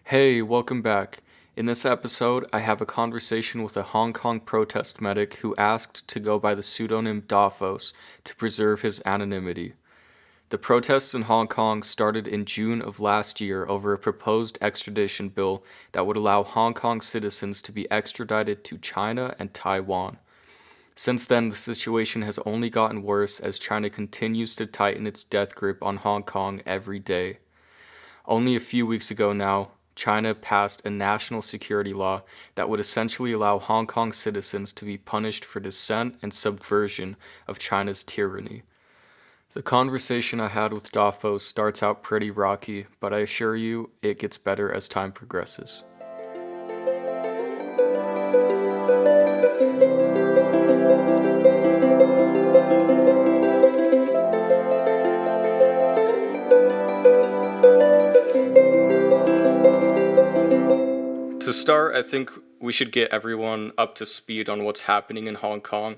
Hey, welcome back. In this episode, I have a conversation with a Hong Kong protest medic who asked to go by the pseudonym Dafos to preserve his anonymity. The protests in Hong Kong started in June of last year over a proposed extradition bill that would allow Hong Kong citizens to be extradited to China and Taiwan. Since then, the situation has only gotten worse as China continues to tighten its death grip on Hong Kong every day. Only a few weeks ago now, China passed a national security law that would essentially allow Hong Kong citizens to be punished for dissent and subversion of China's tyranny. The conversation I had with Dafo starts out pretty rocky, but I assure you it gets better as time progresses. To start, I think we should get everyone up to speed on what's happening in Hong Kong.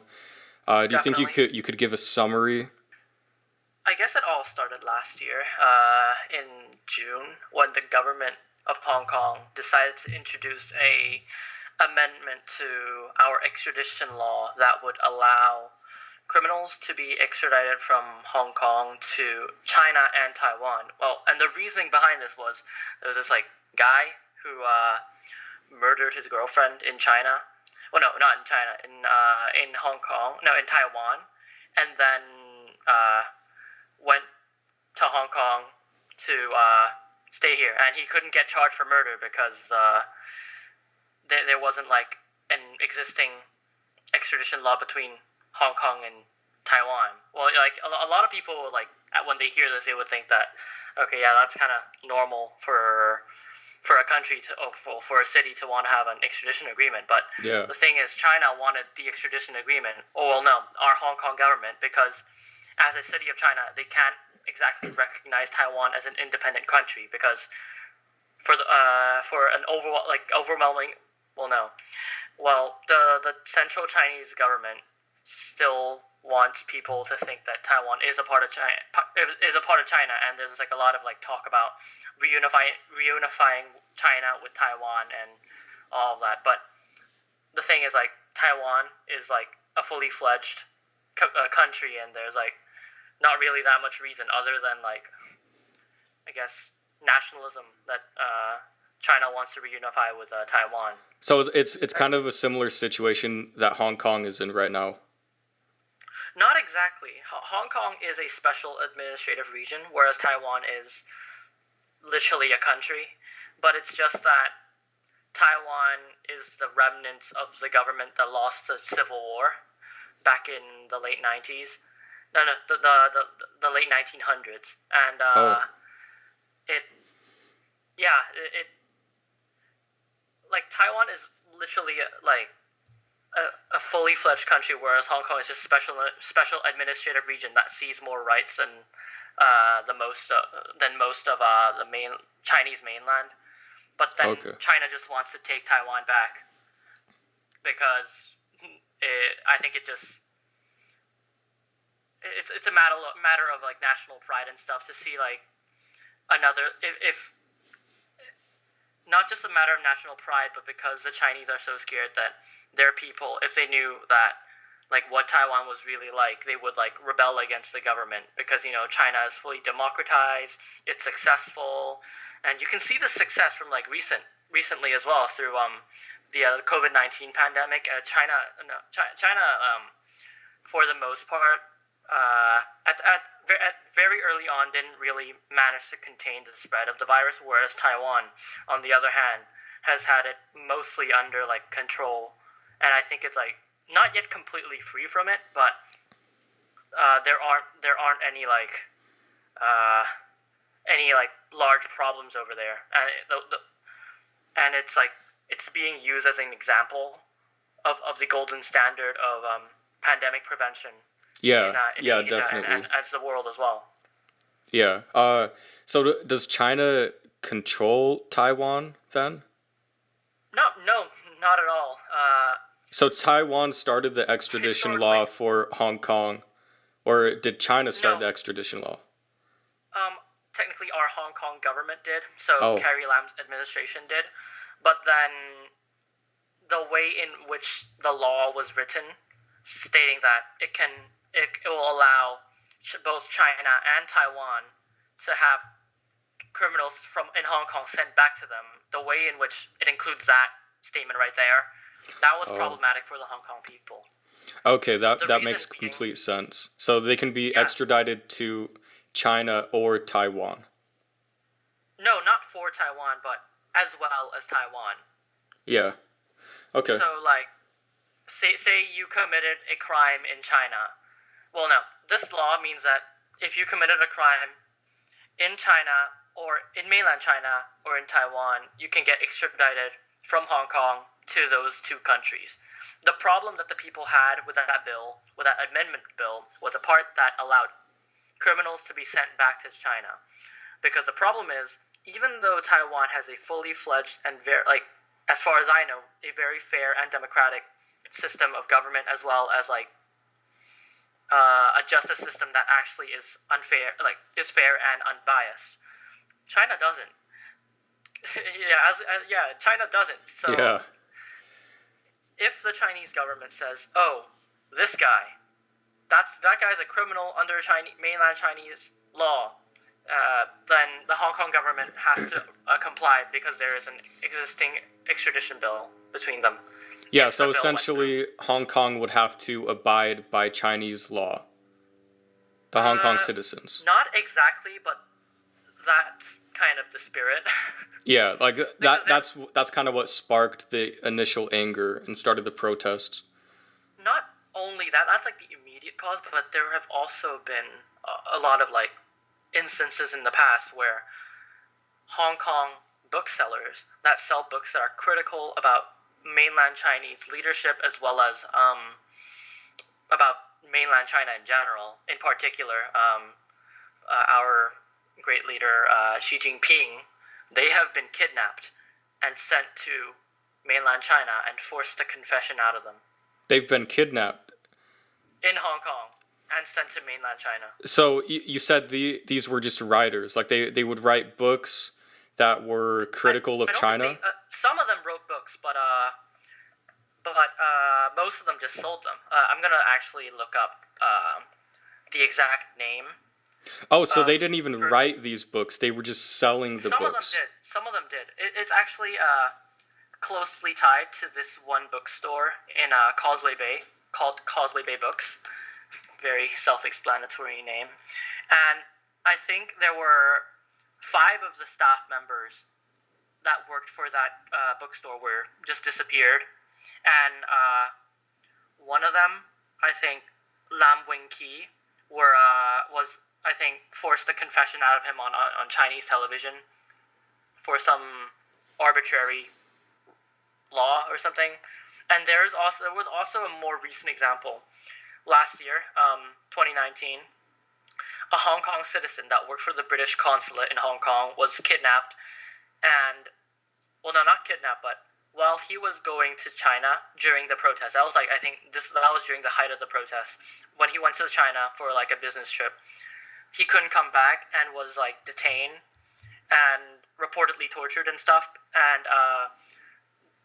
Do you think you Definitely. could give a summary? I guess it all started last year, in June, when the government of Hong Kong decided to introduce a amendment to our extradition law that would allow criminals to be extradited from Hong Kong to China and Taiwan. Well, and the reasoning behind this was there was this guy who murdered his girlfriend in China. Well, no, not in China, in Hong Kong, no, in Taiwan, and then went to Hong Kong to stay here, and he couldn't get charged for murder because there wasn't an existing extradition law between Hong Kong and Taiwan. Well, a lot of people when they hear this, they would think that okay, yeah, that's kind of normal for a country to for a city to want to have an extradition agreement. But Yeah. the thing is, China wanted the extradition agreement. Oh well, no, our Hong Kong government, because as a city of China, they can't exactly recognize Taiwan as an independent country because for an overwhelming, well, no, well, the central Chinese government still wants people to think that Taiwan is a part of China, and there's a lot of talk about reunifying China with Taiwan and all of that. But the thing is, Taiwan is a fully fledged country, and there's not really that much reason other than I guess nationalism that China wants to reunify with Taiwan. So it's kind of a similar situation that Hong Kong is in right now. Not exactly. Hong Kong is a special administrative region, whereas Taiwan is literally a country. But it's just that Taiwan is the remnants of the government that lost the Civil War back in the late 90s. No, no, the late 1900s, and Oh, it yeah Taiwan is literally a fully fledged country, whereas Hong Kong is just special administrative region that sees more rights than most of the main Chinese mainland. But then okay. China just wants to take Taiwan back because I think it's a matter of national pride and stuff to see another if not just a matter of national pride, but because the Chinese are so scared that their people, if they knew that what Taiwan was really like, they would rebel against the government because China is fully democratized, it's successful, and you can see the success from recently as well through the COVID-19 pandemic. China for the most part at very early on didn't really manage to contain the spread of the virus, whereas Taiwan, on the other hand, has had it mostly under control, and I think it's not yet completely free from it, but there aren't any large problems over there, and and it's being used as an example of the golden standard of pandemic prevention Yeah, in yeah, Asia and definitely. as the world as well. Yeah. So does China control Taiwan then? No, no, not at all. So Taiwan started the extradition law Historically, for Hong Kong, or did China start no. the extradition law? Um, technically our Hong Kong government did, so Oh, Carrie Lam's administration did, but then the way in which the law was written, stating that it will allow both China and Taiwan to have criminals from in Hong Kong sent back to them. The way in which it includes that statement right there, that was oh. problematic for the Hong Kong people. Okay, that The that reason makes being, complete sense. So they can be yeah, extradited to China or Taiwan. no, not for Taiwan, but as well as Taiwan. Yeah. Okay. So like, say you committed a crime in China. Well, no, this law means that if you committed a crime in China or in mainland China or in Taiwan, you can get extradited from Hong Kong to those two countries. The problem that the people had with that bill, with that amendment bill, was a part that allowed criminals to be sent back to China. Because the problem is, even though Taiwan has a fully fledged and as far as I know, a very fair and democratic system of government, as well as a justice system that actually is is fair and unbiased. China doesn't. China doesn't. So Yeah. if the Chinese government says, "Oh, this guy, that guy's a criminal under mainland Chinese law," then the Hong Kong government has to comply because there is an existing extradition bill between them. Yeah, If the so bill went through. essentially Hong Kong would have to abide by Chinese law. The Hong Kong citizens. Not exactly, but that's kind of the spirit. Yeah, like Because that's kind of what sparked the initial anger and started the protests. not only that, that's like the immediate cause, but there have also been a lot of instances in the past where Hong Kong booksellers that sell books that are critical about mainland Chinese leadership as well as about mainland China in general, in particular, our great leader Xi Jinping, they have been kidnapped and sent to mainland China and forced a confession out of them They've been kidnapped. in Hong Kong and sent to mainland China. So you said these were just writers, like they would write books that were critical of I don't China. think some of them wrote books, but most of them just sold them. I'm gonna actually look up the exact name. Oh, so they didn't even write these books; they were just selling the Some books. of them did. Some of them did. It's actually closely tied to this one bookstore in Causeway Bay called Causeway Bay Books. Very self-explanatory name. And I think there were 5 of the staff members that worked for that bookstore were just disappeared. And one of them, I think, Lam Wing Ki, was, I think, forced a confession out of him on Chinese television for some arbitrary law or something. And there was also a more recent example. Last year, 2019, a Hong Kong citizen that worked for the British consulate in Hong Kong was kidnapped, and well, no, not kidnapped, but while he was going to China during the protest, I think that was during the height of the protest. When he went to China for a business trip, he couldn't come back and was detained and reportedly tortured and stuff, and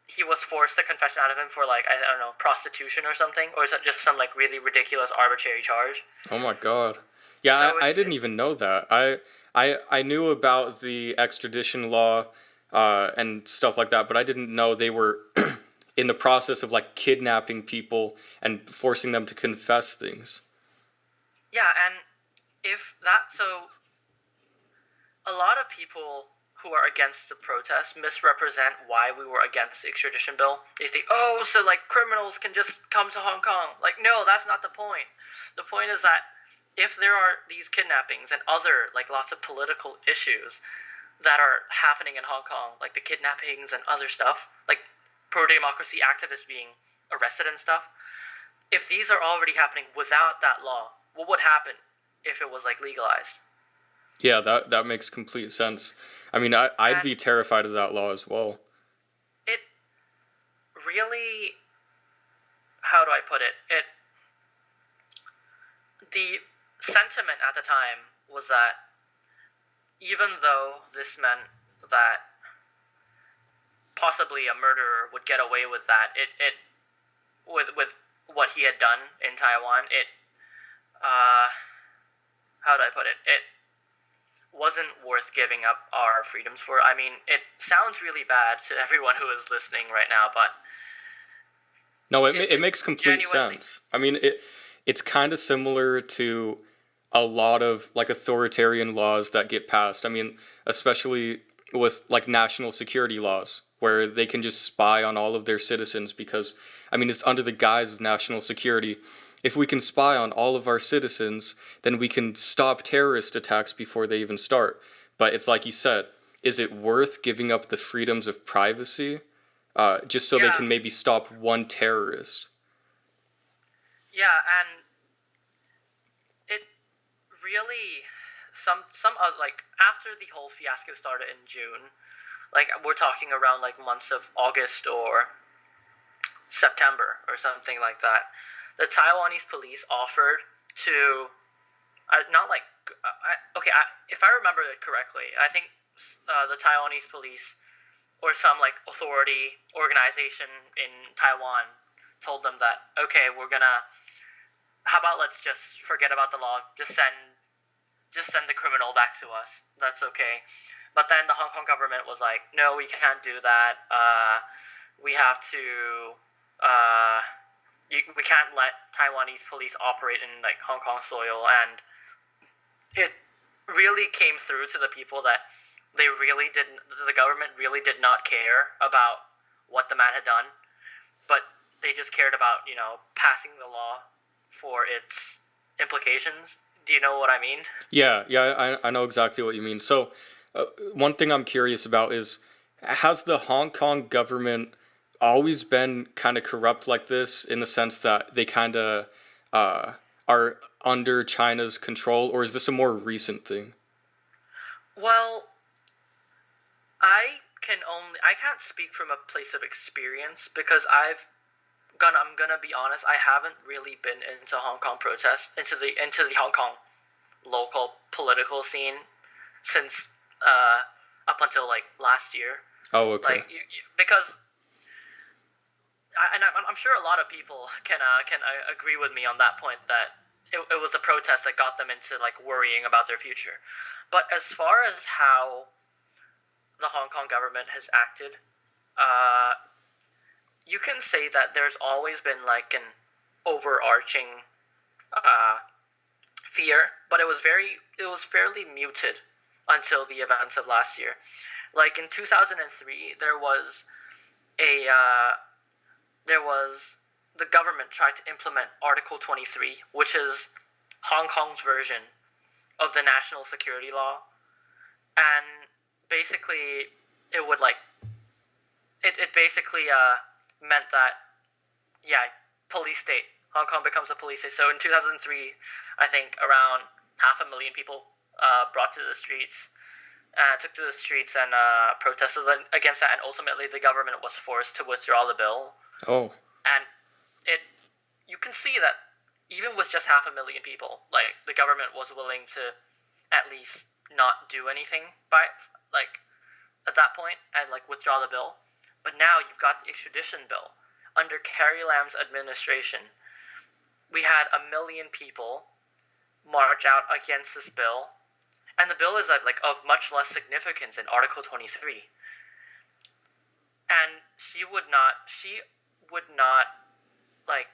he was forced a confession out of him for I don't know, prostitution or something, or is it just some really ridiculous arbitrary charge? Oh my god! Yeah, So I didn't even know that. I knew about the extradition law and stuff like that, but I didn't know they were in the process of kidnapping people and forcing them to confess things. Yeah, and if that so a lot of people who are against the protest misrepresent why we were against the extradition bill. They think, oh, so criminals can just come to Hong Kong. No, that's not the point. The point is that if there are these kidnappings and other lots of political issues that are happening in Hong Kong, like the kidnappings and other stuff, like pro-democracy activists being arrested and stuff, if these are already happening without that law, what would happen if it was legalized? Yeah, that makes complete sense. I mean, I'd be terrified of that law as well. It really, how do I put it? The sentiment at the time was that even though this meant that possibly a murderer would get away with that, it with what he had done in Taiwan, it how do I put it? It wasn't worth giving up our freedoms for. I mean, it sounds really bad to everyone who is listening right now, but No, it makes complete genuinely, sense. I mean, it's kind of similar to a lot of like authoritarian laws that get passed. I mean, especially with like national security laws where they can just spy on all of their citizens because I mean, it's under the guise of national security. If we can spy on all of our citizens, then we can stop terrorist attacks before they even start. But it's like you said, is it worth giving up the freedoms of privacy just so they yeah, can maybe stop one terrorist? yeah, and it really some like after the whole fiasco started in June, like we're talking around like months of August or September or something like that. The Taiwanese police offered to not like okay, if I remember it correctly, I think the Taiwanese police or some like authority organization in Taiwan told them that okay, we're gonna how about let's just forget about the law, just send the criminal back to us. That's okay. But then the Hong Kong government was like, no, we can't do that. We have to. Uh, we can't let Taiwanese police operate in like Hong Kong soil, and it really came through to the people that they really didn't. The government really did not care about what the man had done, but they just cared about passing the law for its implications. Do you know what I mean? Yeah, yeah, I know exactly what you mean. So, one thing I'm curious about is has the Hong Kong government always been kind of corrupt like this in the sense that they kind of uh, are under China's control, or is this a more recent thing? Well, I can't speak from a place of experience because I'm gonna be honest, I haven't really been into Hong Kong protests, into the Hong Kong local political scene since uh up until like last year. Oh, okay. Like because I'm sure a lot of people can agree with me on that point that it was a protest that got them into like worrying about their future. But as far as how the Hong Kong government has acted, uh, you can say that there's always been like an overarching uh, fear, but it was fairly muted until the events of last year. Like in 2003, a there was the government tried to implement Article 23, which is Hong Kong's version of the national security law, and basically it would like it basically meant that yeah, police state. Hong Kong becomes a police state. So in 2003, I think around 500,000 people brought to the streets, took to the streets and protested against that, and ultimately the government was forced to withdraw the bill. Oh, And it, you can see that even with just 500,000 people, like the government was willing to at least not do anything by like at that point and like withdraw the bill. But now you've got the extradition bill. Under Carrie Lam's administration, we had 1 million people march out against this bill, and the bill is like of much less significance in Article 23. And she would not like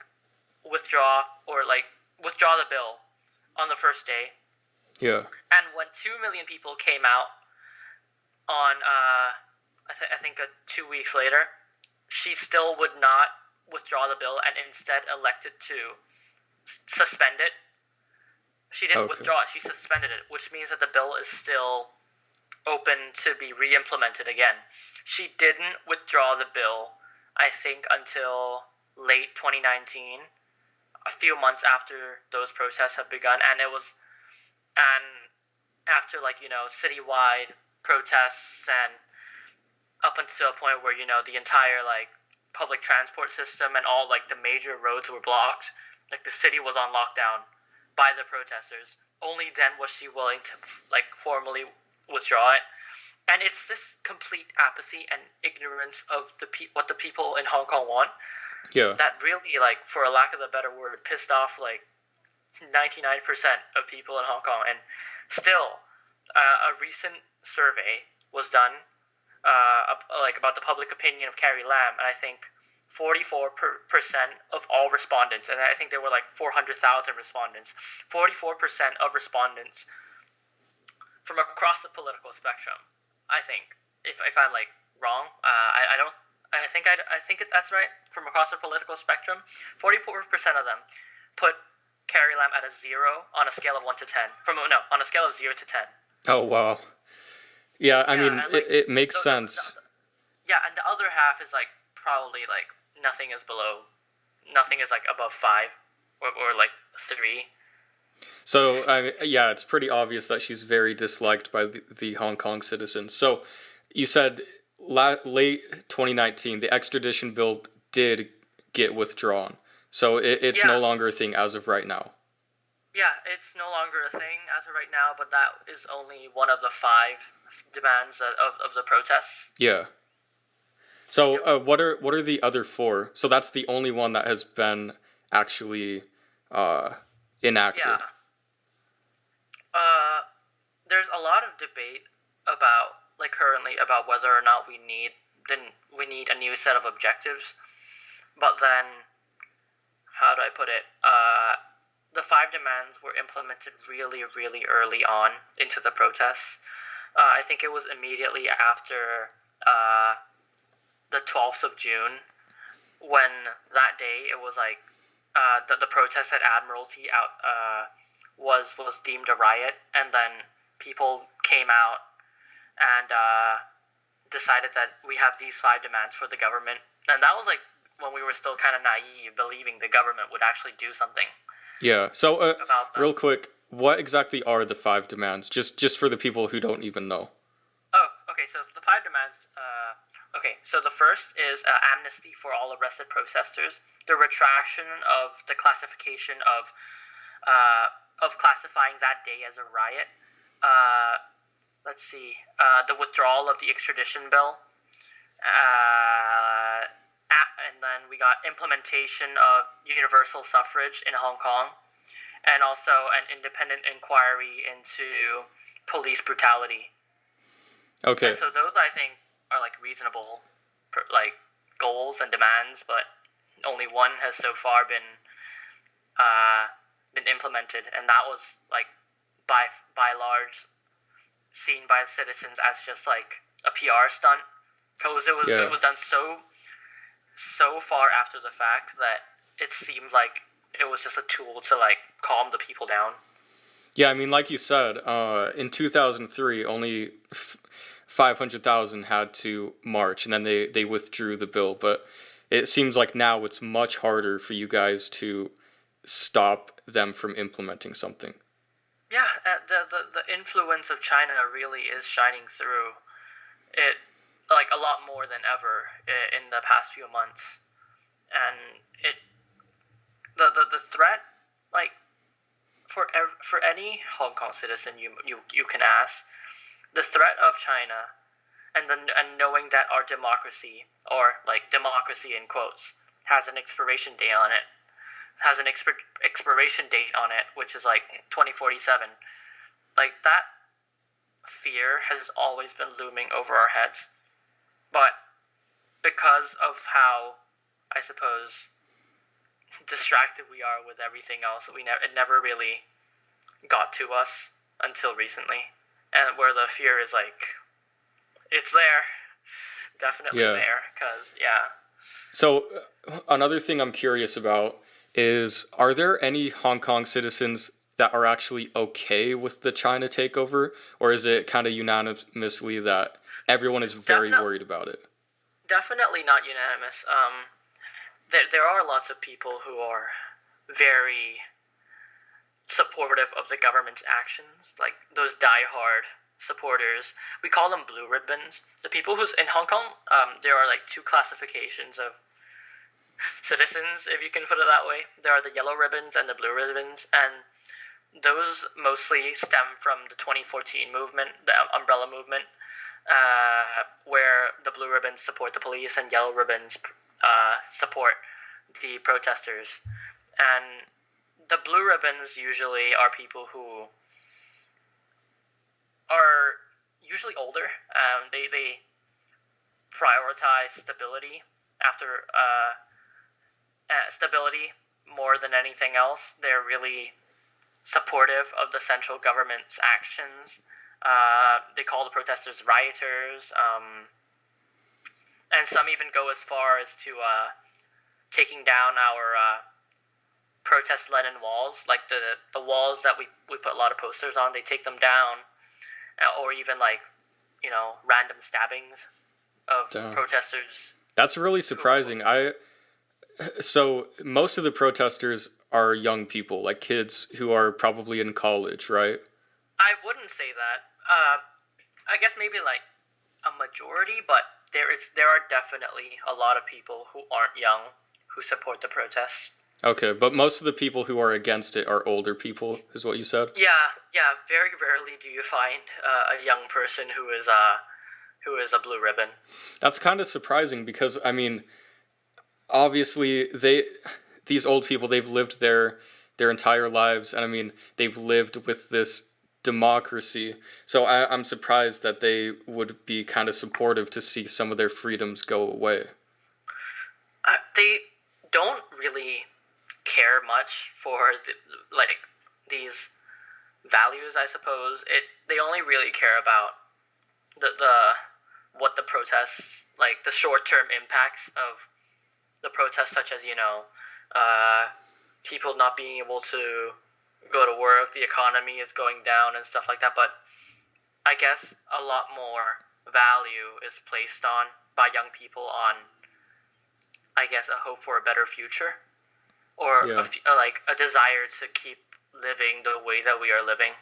withdraw the bill on the first day. yeah. And when 2 million people came out on I think 2 weeks later, she still would not withdraw the bill and instead elected to suspend it. She didn't Okay. withdraw it, she suspended it, which means that the bill is still open to be re-implemented again. She didn't withdraw the bill, I think, until late 2019, a few months after those protests have begun, and after like citywide protests and up until a point where the entire like public transport system and all like the major roads were blocked, like the city was on lockdown by the protesters. Only then was she willing to like formally withdraw it. And it's this complete apathy and ignorance of what the people in Hong Kong want Yeah. that really, like, for a lack of a better word, pissed off like 99% of people in Hong Kong. And still, a recent survey was done, like, about the public opinion of Carrie Lam, and I think 44% of all respondents, and I think there were like 400,000 respondents, 44% of respondents from across the political spectrum. I think, if I'm like wrong, I don't. I think that's right. From across the political spectrum, 44% of them put Carrie Lam at a 0 on a scale of 1 to 10. On a scale of 0 to 10. Oh wow. Yeah, I Yeah, mean, and like it makes the, sense. yeah, and the other half is like probably like nothing is like above 5, or like 3. So, yeah, it's pretty obvious that she's very disliked by the Hong Kong citizens. So, you said late 2019, the extradition bill did get withdrawn. So, it's no Yeah, longer a thing as of right now. yeah, it's no longer a thing as of right now, but that is only one of the 5 demands of the protests. Yeah. So, Yep. what are the other four? So that's the only one that has been actually uh, Yeah. enacted. Uh, there's a lot of debate about, like, currently about whether or not we need a new set of objectives. But then, how do I put it? The 5 demands were implemented really, really early on into the protests. I think it was immediately after the 12th of June, when that day it was like the protest at Admiralty out was deemed a riot, and then people came out and decided that we have these 5 demands for the government, and that was like when we were still kind of naive, believing the government would actually do something Yeah. So, about them. real quick, what exactly are the five demands? Just for the people who don't even know. Oh, okay. So the 5 demands. Okay, so the first is amnesty for all arrested protesters, the retraction of the classification of classifying that day as a riot. Uh, let's see, the withdrawal of the extradition bill, and then we got implementation of universal suffrage in Hong Kong, and also an independent inquiry into police brutality. Okay. And so those, I think, are like reasonable, like, goals and demands, but only one has so far been implemented, and that was like by large seen by citizens as just like a PR stunt, because it Yeah. was done so far after the fact that it seemed like it was just a tool to like calm the people down. Yeah, I mean, like you said, in 2003, only 500,000 had to march, and then they withdrew the bill. But it seems like now it's much harder for you guys to stop them from implementing something. Yeah, the influence of China really is shining through it, like, a lot more than ever in the past few months, and the threat, like, for any Hong Kong citizen you can ask, the threat of China, and knowing that our democracy, or like democracy in quotes, has an expiration date on it, which is like 2047. Like, that fear has always been looming over our heads, but because of how, I suppose, distracted we are with everything else, it never really got to us until recently, and where the fear is like, it's there, definitely Yeah. there, because yeah. So, another thing I'm curious about is, are there any Hong Kong citizens that are actually okay with the China takeover, or is it kind of unanimously that everyone is very Definitely, worried about it? definitely not unanimous. There are lots of people who are very supportive of the government's actions, like those die-hard supporters. We call them blue ribbons. The people who's in Hong Kong, there are like 2 classifications of citizens, if you can put it that way. There are the yellow ribbons and the blue ribbons, and those mostly stem from the 2014 movement, the umbrella movement, where the blue ribbons support the police and yellow ribbons support the protesters. And the blue ribbons usually are people who are usually older. They prioritize stability after stability more than anything else. They're really supportive of the central government's actions. They call the protesters rioters, and some even go as far as to taking down our protest Lenin walls, like the walls that we put a lot of posters on. They take them down, or even like random stabbings of Damn. protesters. That's really surprising. So most of the protesters are young people, like kids who are probably in college, right? I wouldn't say that. I guess maybe like a majority, but there are definitely a lot of people who aren't young who support the protests. Okay, but most of the people who are against it are older people, is what you said? Yeah. Very rarely do you find a young person who is a blue ribbon. That's kind of surprising because, I mean, obviously these old people, they've lived their entire lives, and I mean, they've lived with this democracy. So I'm surprised that they would be kind of supportive to see some of their freedoms go away. They don't really care much for these values, I suppose. They only really care about the what the protests, like the short-term impacts of the protests, such as people not being able to go to work, the economy is going down and stuff like that. But I guess a lot more value is placed on by young people on, I guess, a hope for a better future, or Yeah. like a desire to keep living the way that we are living.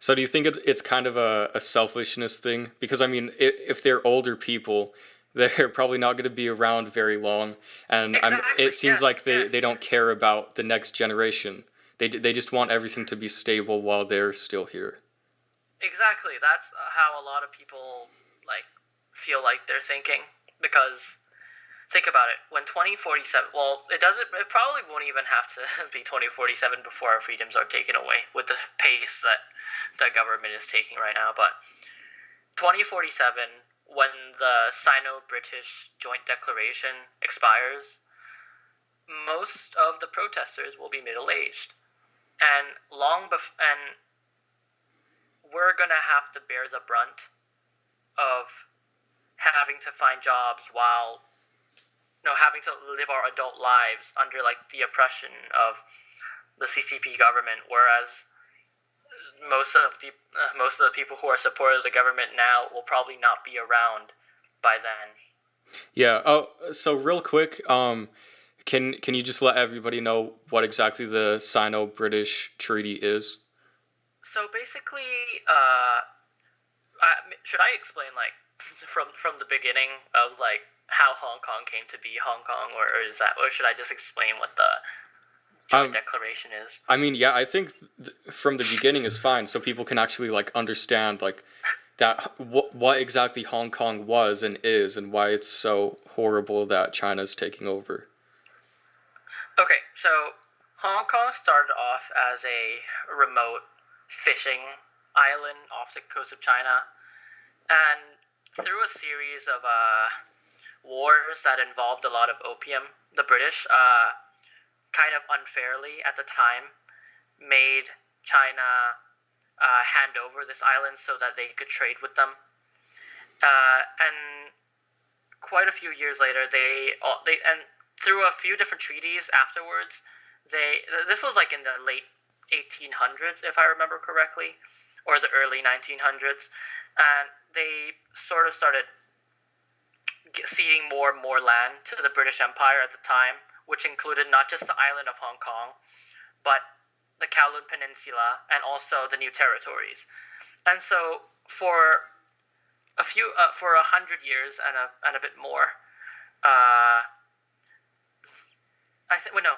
So do you think it's kind of a selfishness thing? Because I mean, if they're older people, they're probably not going to be around very long, and Exactly. it seems Yes. like Yes. they don't care about the next generation. They just want everything to be stable while they're still here. Exactly. That's how a lot of people feel like they're thinking, because think about it. When 2047, well, it doesn't. It probably won't even have to be 2047 before our freedoms are taken away with the pace that the government is taking right now. But 2047, when the Sino-British Joint Declaration expires, most of the protesters will be middle-aged, and and we're gonna have to bear the brunt of having to find jobs while having to live our adult lives under like the oppression of the CCP government, whereas most of the people who are supportive of the government now will probably not be around by then. Yeah. Oh, so real quick, can you just let everybody know what exactly the Sino-British Treaty is? So basically, should I explain like from the beginning of like how Hong Kong came to be Hong Kong, or should I just explain what the Joint Declaration is? I mean, yeah, I think from the beginning is fine, so people can actually like understand like that what exactly Hong Kong was and is, and why it's so horrible that China's taking over. Okay, so Hong Kong started off as a remote fishing island off the coast of China, and through a series of wars that involved a lot of opium, the British, kind of unfairly at the time, made China hand over this island so that they could trade with them. And quite a few years later, and through a few different treaties afterwards, this was like in the late 1800s, if I remember correctly, or the early 1900s, and they sort of started ceding more and more land to the British Empire at the time, which included not just the island of Hong Kong, but the Kowloon Peninsula and also the new territories. And so for for 100 years and a bit more, I think well no,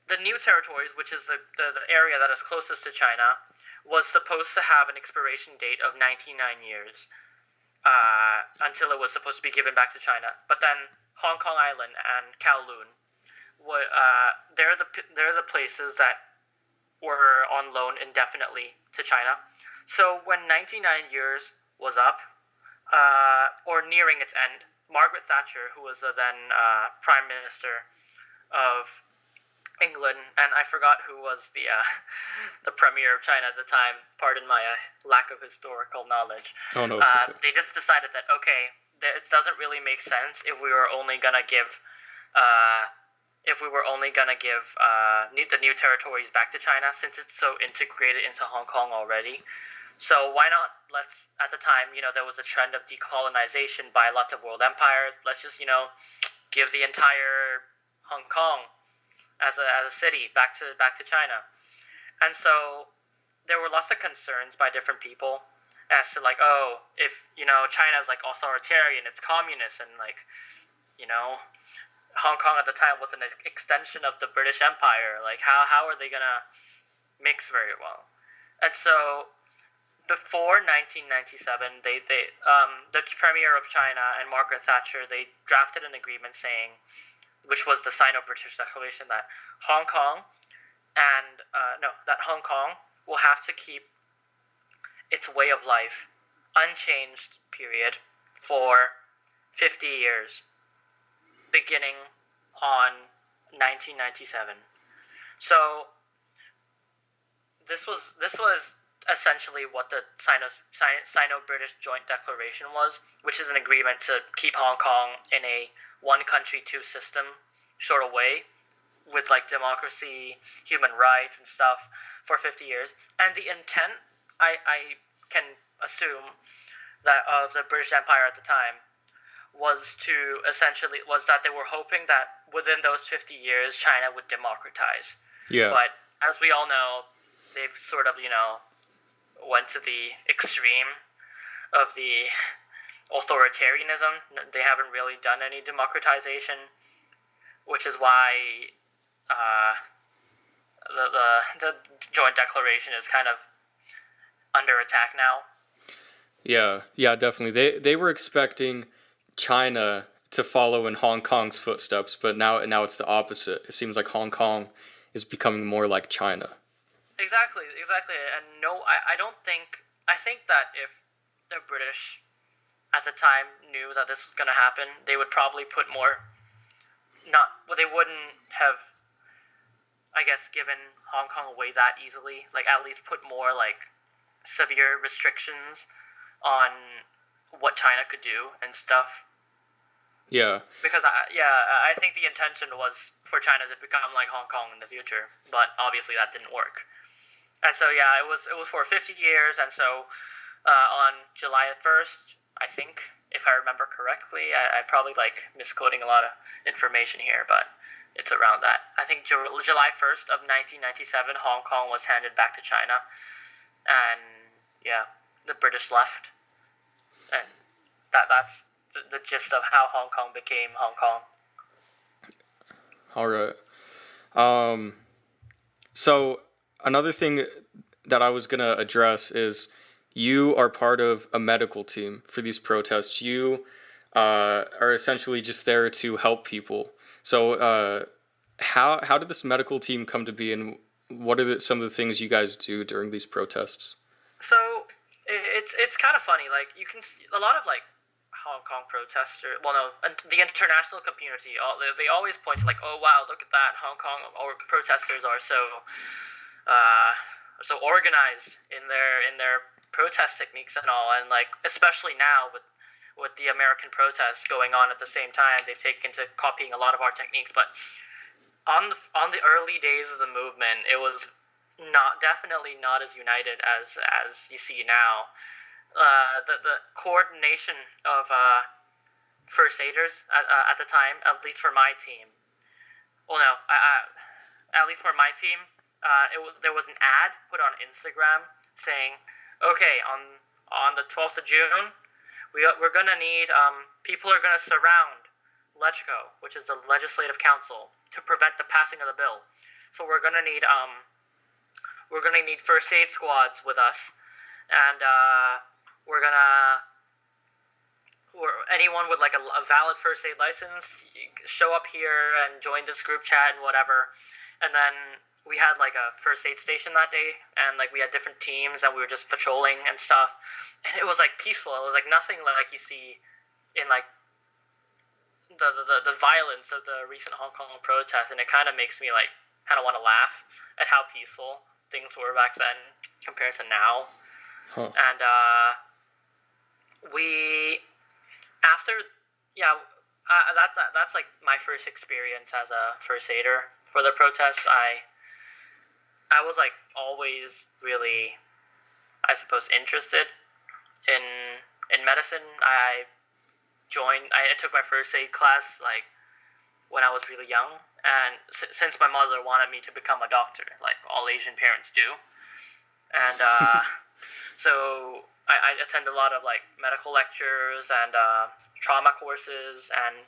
the new territories, which is the area that is closest to China, was supposed to have an expiration date of 99 years until it was supposed to be given back to China. But then Hong Kong Island and Kowloon, they're the places that were on loan indefinitely to China. So when 99 years was up, or nearing its end, Margaret Thatcher, who was then Prime Minister of England, and I forgot who was the Premier of China at the time. Pardon my lack of historical knowledge. Oh no, it's okay. They just decided that it doesn't really make sense if we were only gonna give the new territories back to China, since it's so integrated into Hong Kong already. So why not? At the time, there was a trend of decolonization by lots of world empires. Let's just give the entire Hong Kong as a city back to China. And so there were lots of concerns by different people as to if China's authoritarian, it's communist, and Hong Kong at the time was an extension of the British Empire. How are they gonna mix very well? And so before 1997, the Premier of China and Margaret Thatcher, they drafted an agreement saying, which was the Sino-British Declaration, that Hong Kong will have to keep its way of life unchanged, period, for 50 years, beginning on 1997. So this was essentially what the Sino-British Joint Declaration was, which is an agreement to keep Hong Kong in a one country, two system sort of way, with democracy, human rights, and stuff for 50 years. And the intent, I can assume, that of the British Empire at the time was that they were hoping that within those 50 years China would democratize. Yeah. But as we all know, they've sort of went to the extreme of the authoritarianism. They haven't really done any democratization, which is why the Joint Declaration is kind of under attack now. Yeah, definitely. They were expecting China to follow in Hong Kong's footsteps, but now it's the opposite. It seems like Hong Kong is becoming more like China. Exactly. And no, I think that if the British at the time knew that this was going to happen, they would probably put more, they wouldn't have, I guess, given Hong Kong away that easily, at least put more, severe restrictions on what China could do and stuff. Yeah. Because, I think the intention was for China to become like Hong Kong in the future, but obviously that didn't work. And so, it was for 50 years, and so on July 1st, I think, if I remember correctly, I'm probably misquoting a lot of information here, but it's around that. I think July 1st of 1997, Hong Kong was handed back to China, and the British left, and that's the gist of how Hong Kong became Hong Kong. All right. So another thing that I was gonna address is you are part of a medical team for these protests. You are essentially just there to help people. So how did this medical team come to be, and what are some of the things you guys do during these protests? So it's kind of funny. You can see a lot of Hong Kong protesters. Well, no, the international community. They always point to oh wow, look at that, Hong Kong or protesters are so organized in their protest techniques and all, and especially now with the American protests going on at the same time, they've taken to copying a lot of our techniques. But on the early days of the movement, it was definitely not as united as you see now. The coordination of first aiders at the time, at least for my team. Well, no, at least for my team, there was an ad put on Instagram saying, okay, on the 12th of June, we're gonna need people are gonna surround LegCo, which is the Legislative Council, to prevent the passing of the bill. So we're gonna need first aid squads with us, and we're gonna or anyone with like a valid first aid license, show up here and join this group chat and whatever. And then we had like a first aid station that day, and like we had different teams, and we were just patrolling and stuff. And it was like peaceful. It was like nothing like you see in like the violence of the recent Hong Kong protests, and it kind of makes me like kind of want to laugh at how peaceful things were back then compared to now. Huh. And we after that's like my first experience as a first aider for the protests. I was like always really, I suppose, interested in medicine. I took my first aid class like when I was really young, and since my mother wanted me to become a doctor, like all Asian parents do, and so I attend a lot of like medical lectures and trauma courses, and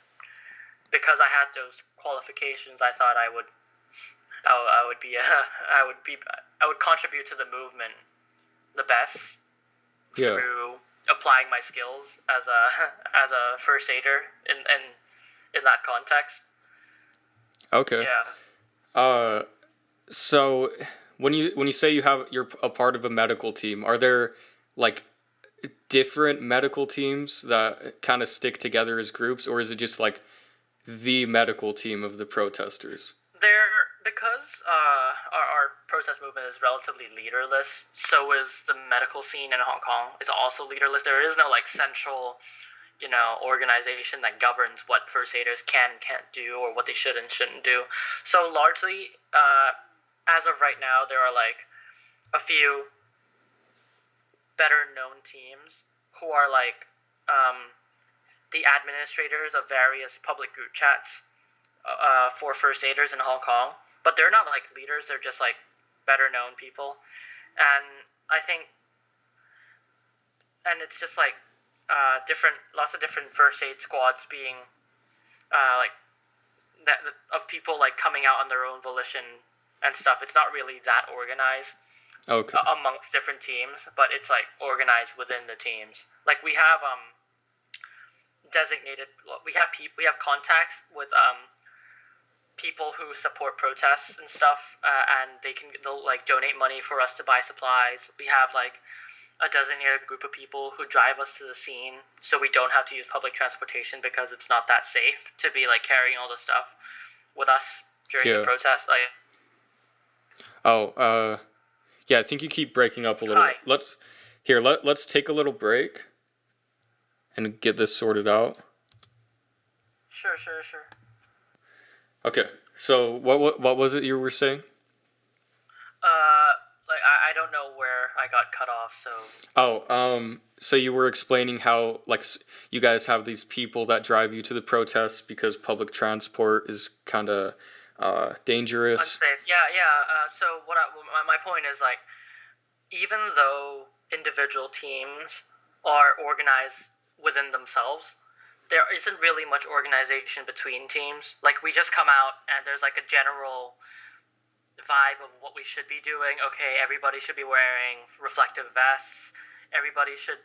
because I had those qualifications, I thought I would contribute to the movement the best through applying my skills as a first aider in that context. Okay. Yeah. So when you say you're a part of a medical team, are there like different medical teams that kind of stick together as groups, or is it just like the medical team of the protesters? Because our protest movement is relatively leaderless, so is the medical scene in Hong Kong is also leaderless. There is no like central, organization that governs what first aiders can and can't do, or what they should and shouldn't do. So largely, as of right now, there are like a few better known teams who are like the administrators of various public group chats for first aiders in Hong Kong, but they're not like leaders. They're just like better known people, and I think, and it's just like lots of different first aid squads being like that of people like coming out on their own volition and stuff. It's not really that organized. Okay. Amongst different teams, but it's like organized within the teams. Like we have we have contacts with people who support protests and stuff, and they'll like donate money for us to buy supplies. We have like a designated group of people who drive us to the scene, so we don't have to use public transportation because it's not that safe to be like carrying all the stuff with us during the protest. Like, yeah, I think you keep breaking up a little. Hi. Let's take a little break and get this sorted out. Sure. Okay, so what was it you were saying? Like I don't know where I got cut off, so. So you were explaining how like you guys have these people that drive you to the protests because public transport is kind of dangerous. Unsafe. Yeah. So my point is like, even though individual teams are organized within themselves, there isn't really much organization between teams. Like we just come out and there's like a general vibe of what we should be doing. Okay, everybody should be wearing reflective vests. Everybody should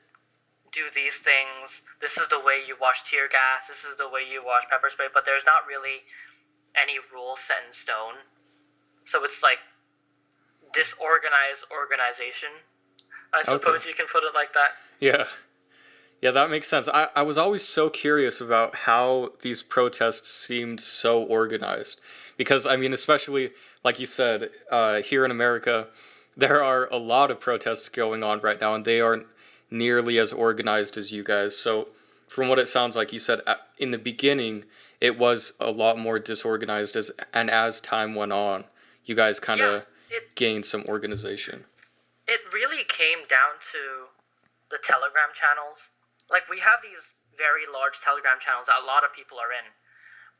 do these things. This is the way you wash tear gas. This is the way you wash pepper spray. But there's not really any rules set in stone. So it's like disorganized organization. I suppose you can put it like that. Yeah, that makes sense. I was always so curious about how these protests seemed so organized. Because, I mean, especially, like you said, here in America, there are a lot of protests going on right now, and they aren't nearly as organized as you guys. So, from what it sounds like, you said in the beginning, it was a lot more disorganized, and as time went on, you guys kind of gained some organization. It really came down to the Telegram channels. Like, we have these very large Telegram channels that a lot of people are in.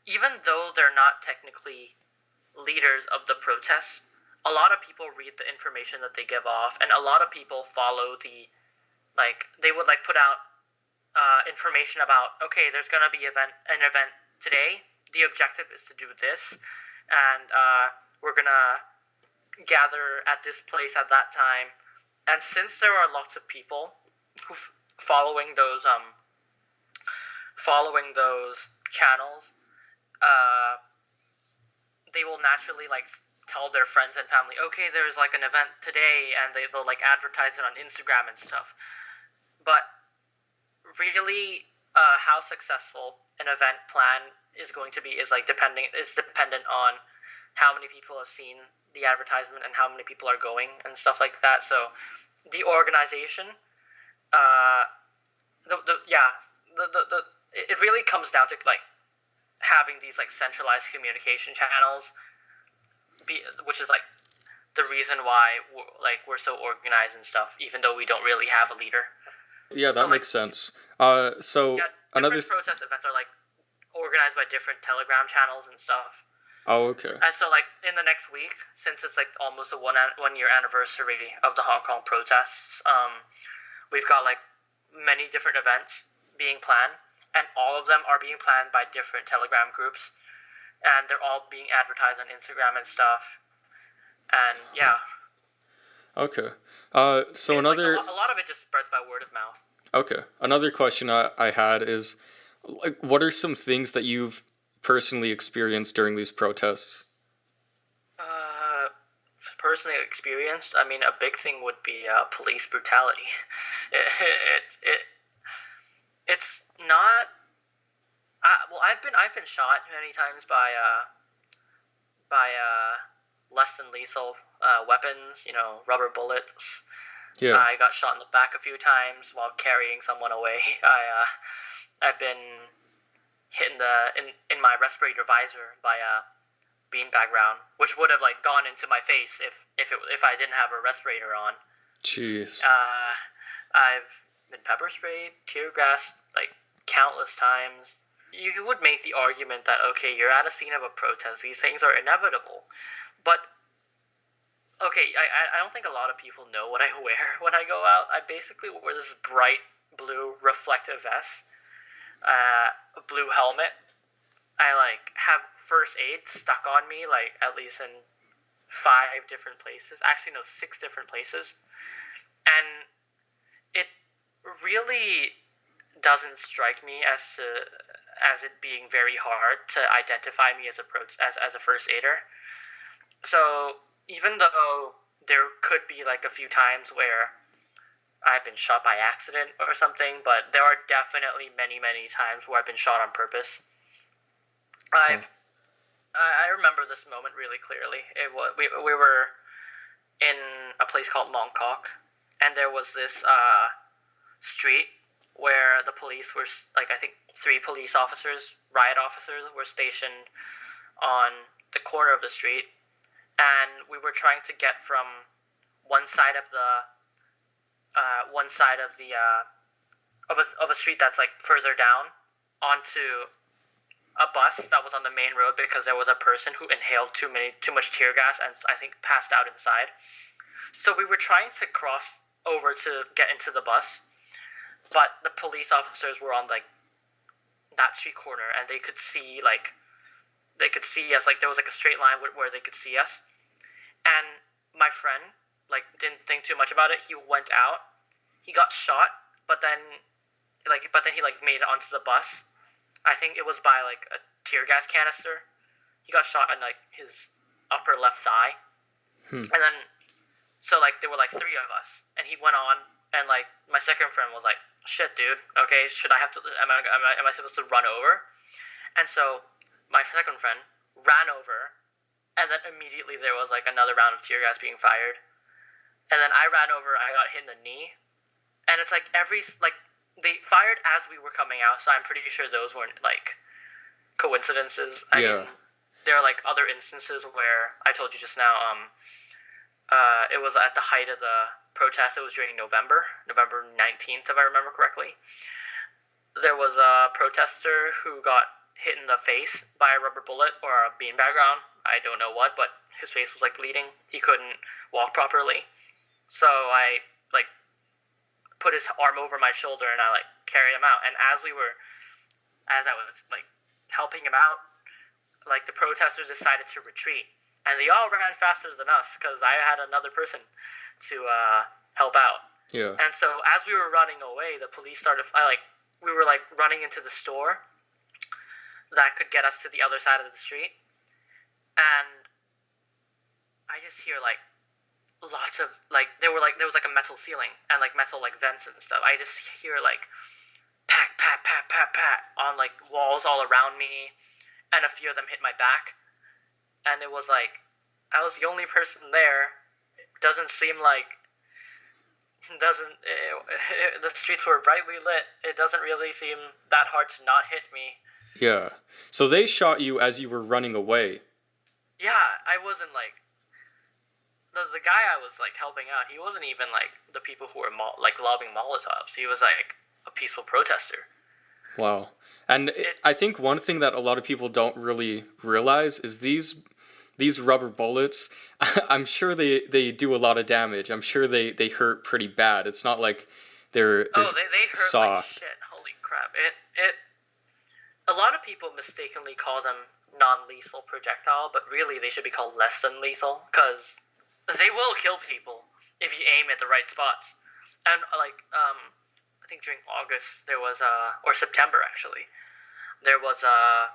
Even though they're not technically leaders of the protests, a lot of people read the information that they give off, and a lot of people follow they would like put out information about, okay, there's gonna be an event today. The objective is to do this, and we're gonna gather at this place at that time. And since there are lots of people who following those channels, uh, they will naturally like tell their friends and family, okay, there's like an event today, and they'll like advertise it on Instagram and stuff. But really, how successful an event plan is going to be is dependent on how many people have seen the advertisement and how many people are going and stuff like that. So the organization, uh, it really comes down to like having these like centralized communication channels, which is like the reason why we're so organized and stuff, even though we don't really have a leader. Yeah, that makes sense. So another protest events are like organized by different Telegram channels and stuff. Oh, okay. And so like in the next week, since it's like almost a 1 year anniversary of the Hong Kong protests, we've got like many different events being planned, and all of them are being planned by different Telegram groups, and they're all being advertised on Instagram and stuff. And yeah. Okay. So another like a lot of it just spreads by word of mouth. Okay. Another question I had is, like, what are some things that you've personally experienced during these protests? Personally experienced, I mean, a big thing would be police brutality. It's not. Well, I've been shot many times by less than lethal weapons. You know, rubber bullets. Yeah. I got shot in the back a few times while carrying someone away. I've been hit in my respirator visor by a beanbag round, which would have like gone into my face if I didn't have a respirator on. Jeez. I've been pepper sprayed, tear gassed like countless times. You would make the argument that okay, you're at a scene of a protest; these things are inevitable. But okay, I don't think a lot of people know what I wear when I go out. I basically wear this bright blue reflective vest, a blue helmet. I like have first aid stuck on me like at least in 5 different places. Actually, no, 6 different places, and it really doesn't strike me as it being very hard to identify me as a first aider. So even though there could be like a few times where I've been shot by accident or something, but there are definitely many times where I've been shot on purpose. I remember this moment really clearly. We were in a place called Mongkok, and there was this street where the police were like I think 3 police officers, riot officers, were stationed on the corner of the street, and we were trying to get from one side of a street that's like further down onto a bus that was on the main road because there was a person who inhaled too much tear gas and I think passed out inside. So we were trying to cross over to get into the bus, but the police officers were on like that street corner and they could see us, like there was like a straight line where they could see us. And my friend like didn't think too much about it. He went out, he got shot, but then he like made it onto the bus. I think it was by like a tear gas canister. He got shot in like his upper left thigh. And then so like there were like 3 of us, and he went on, and like my second friend was like, "Shit, dude. Okay, should I have to? Am I supposed to run over?" And so my second friend ran over, and then immediately there was like another round of tear gas being fired. And then I ran over, I got hit in the knee, and it's like they fired as we were coming out, so I'm pretty sure those weren't like coincidences. I mean, there are like other instances where I told you just now. It was at the height of the protest. It was during November 19th, if I remember correctly. There was a protester who got hit in the face by a rubber bullet or a beanbag round. I don't know what, but his face was like bleeding. He couldn't walk properly. So I like put his arm over my shoulder and I like carried him out. And as I was like helping him out, like the protesters decided to retreat. and they all ran faster than us because I had another person to help out. Yeah. And so as we were running away, the police started. We were like running into the store that could get us to the other side of the street, and I just hear like lots of like there was like a metal ceiling and like metal like vents and stuff. I just hear like pat pat pat pat pat on like walls all around me, and a few of them hit my back, and it was like I was the only person there. It doesn't seem like the streets were brightly lit. It doesn't really seem that hard to not hit me. Yeah. So they shot you as you were running away. Yeah, I wasn't like the guy I was like helping out. He wasn't even like the people who were like lobbing Molotovs. He was like a peaceful protester. Wow. And I think one thing that a lot of people don't really realize is these rubber bullets, I'm sure they do a lot of damage. I'm sure they hurt pretty bad. It's not like they're they hurt soft. like shit. Holy crap. It a lot of people mistakenly call them non-lethal projectile, but really they should be called less than lethal because they will kill people if you aim at the right spots. And like I think during August there was or September actually, there was a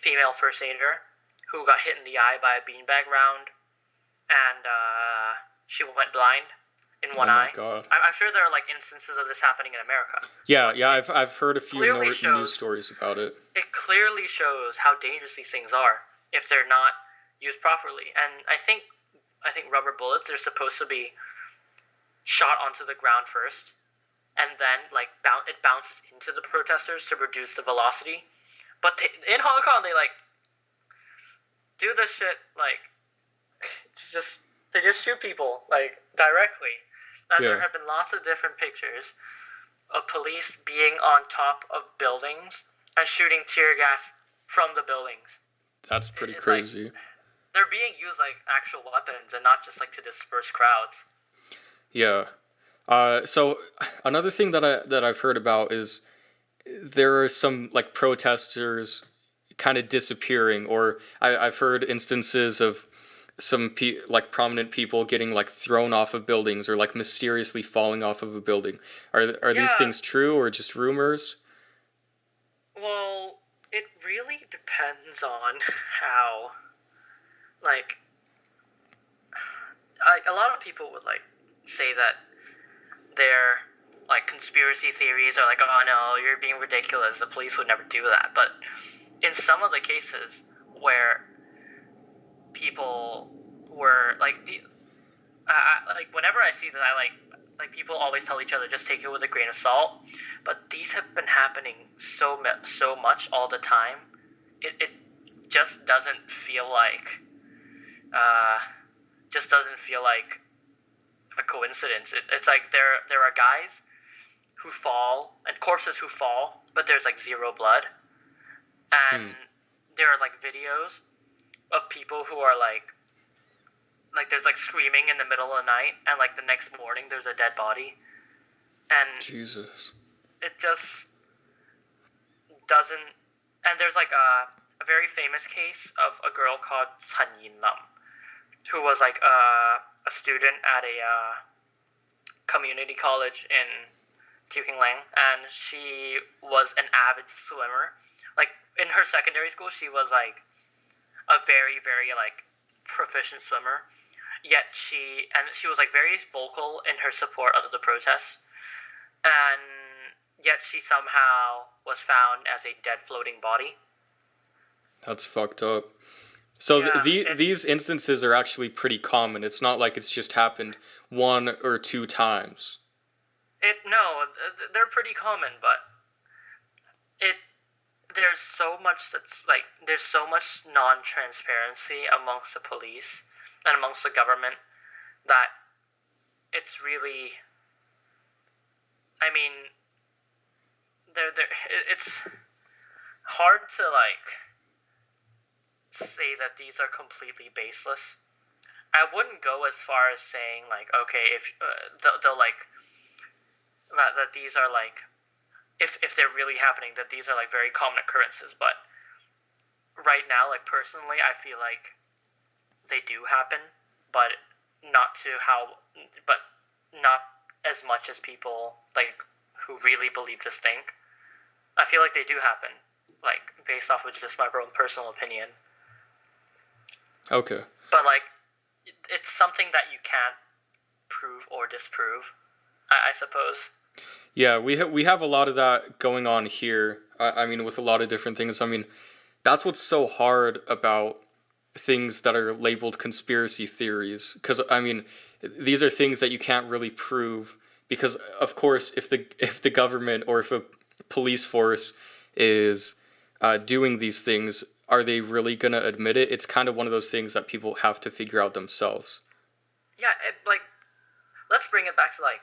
female first aider who got hit in the eye by a beanbag round, and she went blind in one eye. Oh my god. I'm sure there are like instances of this happening in America. Yeah, I've heard a few news stories about it. It clearly shows how dangerous these things are if they're not used properly. And I think rubber bullets, they're supposed to be shot onto the ground first, and then like it bounces into the protesters to reduce the velocity. But in Hong Kong, they like do this shit like they just shoot people like directly. And Yeah. there have been lots of different pictures of police being on top of buildings and shooting tear gas from the buildings. That's pretty It's crazy. like they're being used like actual weapons and not just like to disperse crowds. Yeah. So another thing that I've heard about is there are some like protesters kind of disappearing, or I've heard instances of some like prominent people getting like thrown off of buildings or like mysteriously falling off of a building. Are these Yeah. things true or just rumors? Well, it really depends on how, like, a lot of people would like say that they're like conspiracy theories are like, oh no, you're being ridiculous. The police would never do that. But in some of the cases where people were like like whenever I see that, I like people always tell each other just take it with a grain of salt. But these have been happening so much all the time. It just doesn't feel like a coincidence. It's like there are guys who fall and corpses who fall, but there's like zero blood, and there are like videos of people who are like there's like screaming in the middle of the night, and like the next morning there's a dead body, and Jesus. it just doesn't. And there's like a very famous case of a girl called Chan Yin Lam, who was like a student at a community college in Lang, and she was an avid swimmer. Like in her secondary school, she was like a very like proficient swimmer. Yet she was like very vocal in her support of the protests, and yet she somehow was found as a dead floating body. That's fucked up. So Yeah, these instances are actually pretty common. It's not like it's just happened one or two times. No, they're pretty common, but there's so much there's so much non-transparency amongst the police and amongst the government that it's really, I mean, it's hard to like say that these are completely baseless. I wouldn't go as far as saying like, okay, if they'll like that these are like, if they're really happening, that these are like very common occurrences. But right now, like personally, I feel like they do happen, but not to how, but not as much as people like who really believe this think. I feel like they do happen, like based off of just my own personal opinion. Okay. But like, it's something that you can't prove or disprove, I suppose. Yeah, we have a lot of that going on here. I mean, with a lot of different things. I mean, that's what's so hard about things that are labeled conspiracy theories. Because I mean, these are things that you can't really prove. Because of course, if the government or if a police force is doing these things, are they really gonna admit it? It's kind of one of those things that people have to figure out themselves. Yeah, like let's bring it back to like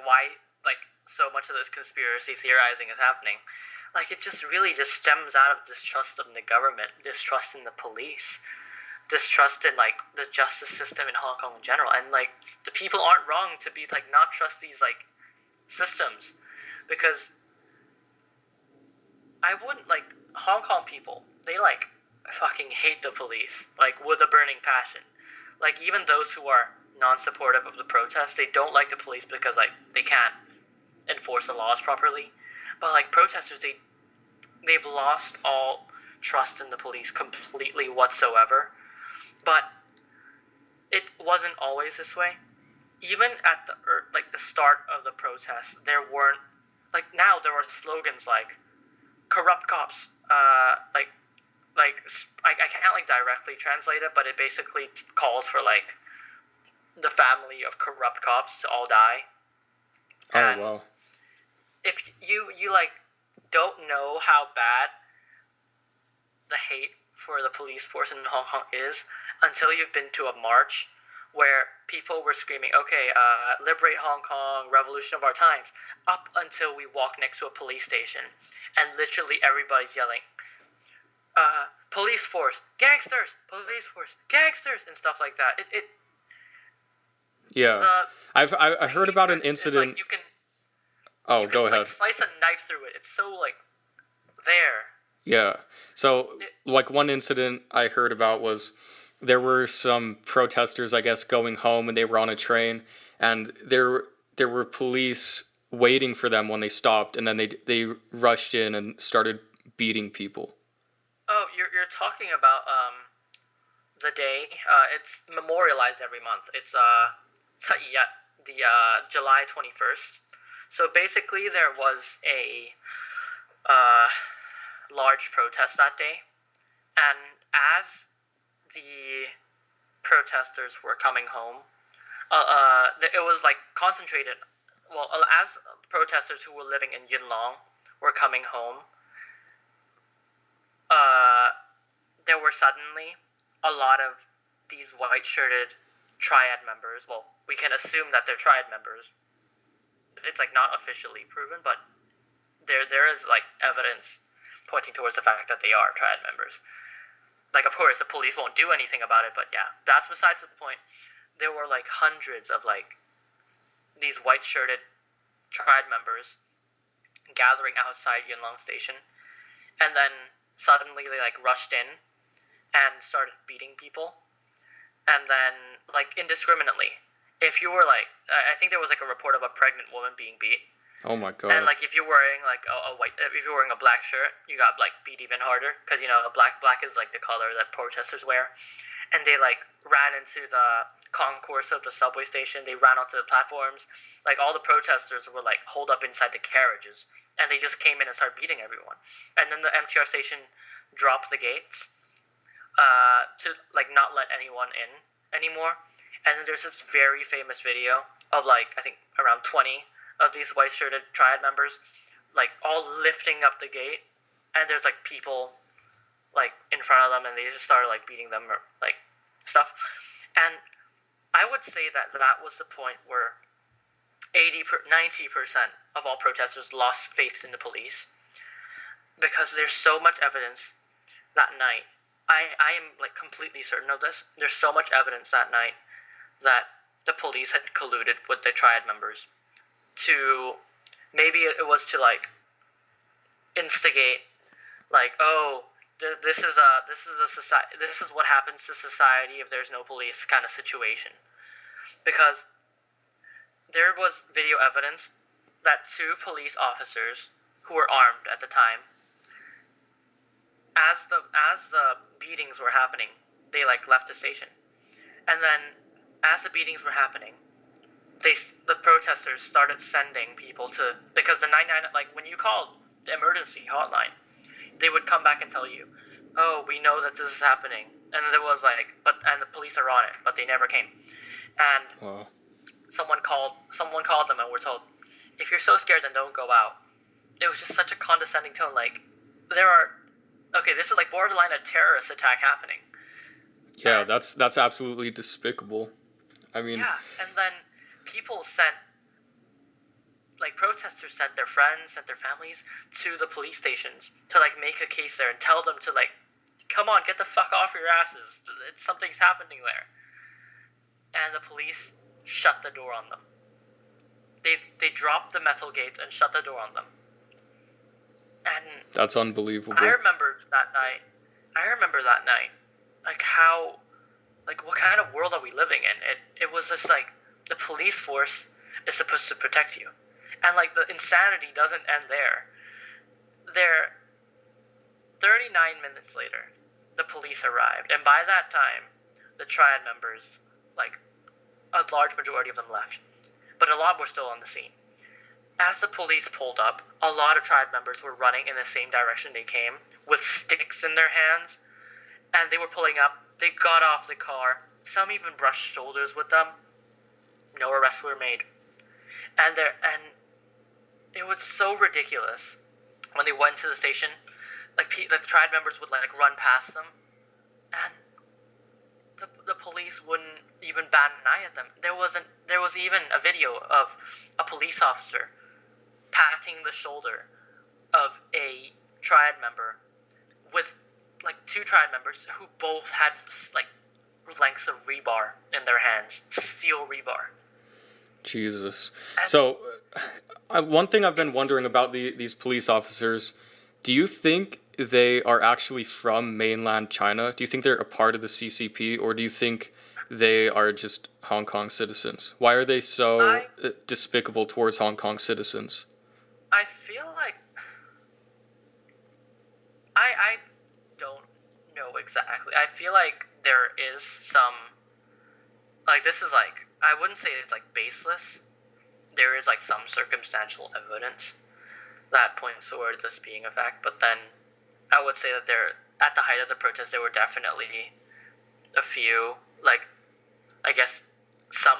why like so much of this conspiracy theorizing is happening. Like it just really just stems out of distrust of the government, distrust in the police, distrust in like the justice system in Hong Kong in general. And like the people aren't wrong to be like not trust these like systems, because I wouldn't like Hong Kong people. They like fucking hate the police like with a burning passion. Like even those who are non-supportive of the protest, they don't like the police because like they can't enforce the laws properly. But like protesters, they've lost all trust in the police completely whatsoever. But it wasn't always this way. Even at the start of the protest, there weren't like now there are slogans like corrupt cops, I can't like directly translate it, but it basically calls for like the family of corrupt cops to all die. Oh And wow. if you like don't know how bad the hate for the police force in Hong Kong is until you've been to a march where people were screaming, okay, liberate Hong Kong, revolution of our times, up until we walk next to a police station, and literally everybody's yelling, police force, police force, gangsters, and stuff like that. Yeah, The I the heard about hatred an is like incident. you can Oh, go like ahead. slice a knife through it. It's so like there. Yeah. So, It, like one incident I heard about was there were some protesters, I guess, going home and they were on a train and there were police waiting for them when they stopped and then they rushed in and started beating people. oh, you're talking about the day. It's memorialized every month. It's the July 21st. So basically, there was a uh, large protest that day, and as the protesters were coming home, it was like concentrated. Well, as protesters who were living in Yinlong were coming home, uh, there were suddenly a lot of these white-shirted triad members. Well, we can assume that they're triad members. It's like not officially proven, but there is like evidence pointing towards the fact that they are triad members. Like, of course, the police won't do anything about it, but yeah, that's besides the point. There were like hundreds of like these white-shirted triad members gathering outside Yunlong Station, and then suddenly they like rushed in and started beating people, and then like indiscriminately. If you were like, I think there was like a report of a pregnant woman being beat, Oh my and god. like if you're wearing like a white, if you're wearing a black shirt, you got like beat even harder because you know black is like the color that protesters wear, and they like ran into the concourse of the subway station. They ran onto the platforms. Like all the protesters were like holed up inside the carriages, and they just came in and started beating everyone. And then the MTR station dropped the gates to like not let anyone in anymore. And then there's this very famous video of like I think around 20 of these white shirted triad members, like all lifting up the gate, and there's like people like in front of them, and they just started like beating them or like stuff. And I would say that that was the point where 90% of all protesters lost faith in the police because there's so much evidence that night. I am like completely certain of this. There's so much evidence that night that the police had colluded with the triad members to maybe it was to like instigate like, oh, This is a society. This is what happens to society if there's no police kind of situation. Because there was video evidence that two police officers who were armed at the time, as the beatings were happening, they like left the station, and then as the beatings were happening, the protesters started sending people to, because the 99, like when you called the emergency hotline, they would come back and tell you, oh, we know that this is happening, and there was like, and the police are on it, but they never came, and Wow. someone called them and were told, if you're so scared, then don't go out. It was just such a condescending tone. Like, this is like borderline a terrorist attack happening. Yeah, that's absolutely despicable. I mean, Yeah, and then protesters sent their friends, sent their families to the police stations to like make a case there and tell them to like, come on, get the fuck off your asses. Something's happening there. And the police shut the door on them. They dropped the metal gates and shut the door on them. And that's unbelievable. I remember that night, like how, like what kind of world are we living in? It was just like the police force is supposed to protect you, and like the insanity doesn't end there. 39 minutes later, the police arrived, and by that time, the triad members, like a large majority of them left, but a lot were still on the scene. As the police pulled up, a lot of tribe members were running in the same direction they came, with sticks in their hands, and they were pulling up. They got off the car. Some even brushed shoulders with them. No arrests were made. And it was so ridiculous when they went to the station. Like the tribe members would like run past them, and the police wouldn't even bat an eye at them. There was even a video of a police officer patting the shoulder of a triad member with like two triad members who both had like lengths of rebar in their hands, steel rebar. Jesus. So, one thing I've been wondering about these police officers, do you think they are actually from mainland China? Do you think they're a part of the CCP, or do you think they are just Hong Kong citizens? Why are they so despicable towards Hong Kong citizens? I feel like I don't know exactly. I feel like there is some, like, this is like, I wouldn't say it's like baseless. There is like some circumstantial evidence that points towards this being a fact, but then I would say that there, at the height of the protest, there were definitely a few, like, I guess some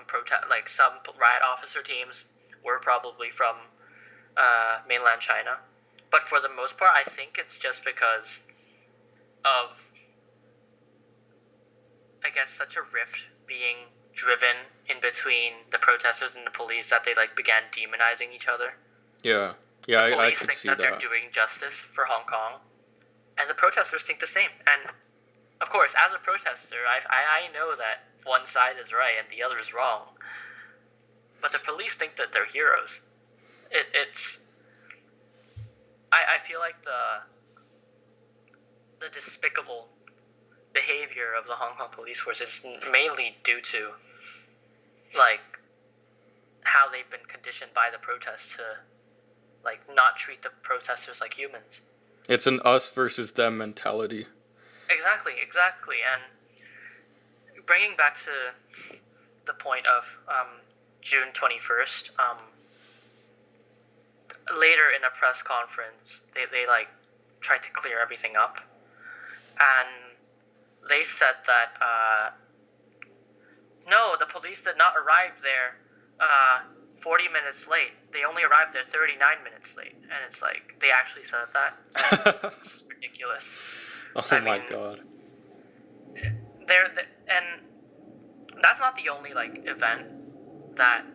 protest, like some riot officer teams were probably from mainland China, but for the most part, I think it's just because of, I guess, such a rift being driven in between the protesters and the police that they like began demonizing each other. Yeah, I could see that. They're doing justice for Hong Kong, and the protesters think the same. And of course, as a protester, I know that one side is right and the other is wrong, but the police think that they're heroes. I feel like the despicable behavior of the Hong Kong police force is mainly due to like how they've been conditioned by the protests to like not treat the protesters like humans. It's an us versus them mentality. Exactly. And bringing back to the point of June 21st, later in a press conference, they like tried to clear everything up, and they said that no, the police did not arrive there 40 minutes late. They only arrived there 39 minutes late. And it's like, they actually said that? It's ridiculous. My God. And that's not the only, like, event that,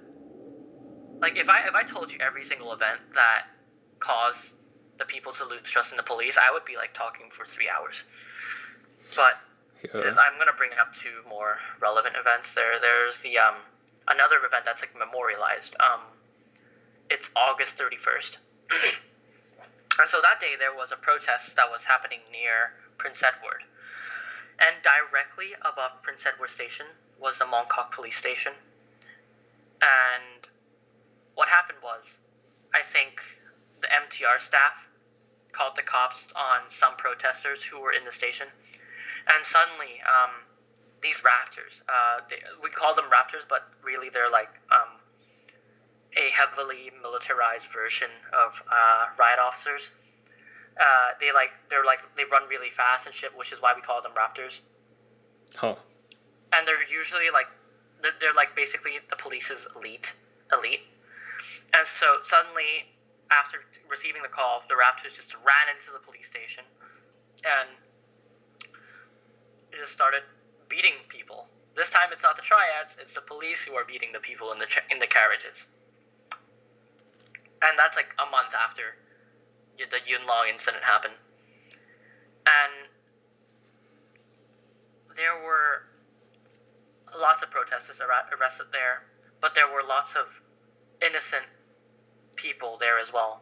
like, if I told you every single event that caused the people to lose trust in the police, I would be, like, talking for 3 hours. But I'm going to bring up two more relevant events there. There's the, another event that's like memorialized. It's August 31st. And so that day there was a protest that was happening near Prince Edward. And directly above Prince Edward Station was the Mongkok police station. And what happened was, I think the MTR staff called the cops on some protesters who were in the station. And suddenly, these raptors, we call them raptors, but really they're like a heavily militarized version of riot officers. They run really fast and shit, which is why we call them raptors. Huh. And they're usually like they're like basically the police's elite. And so suddenly, after receiving the call, the raptors just ran into the police station and just started beating people. This time, it's not the triads; it's the police who are beating the people in the carriages. And that's like a month after the Yunlong incident happened. And there were lots of protesters arrested there, but there were lots of innocent people there as well.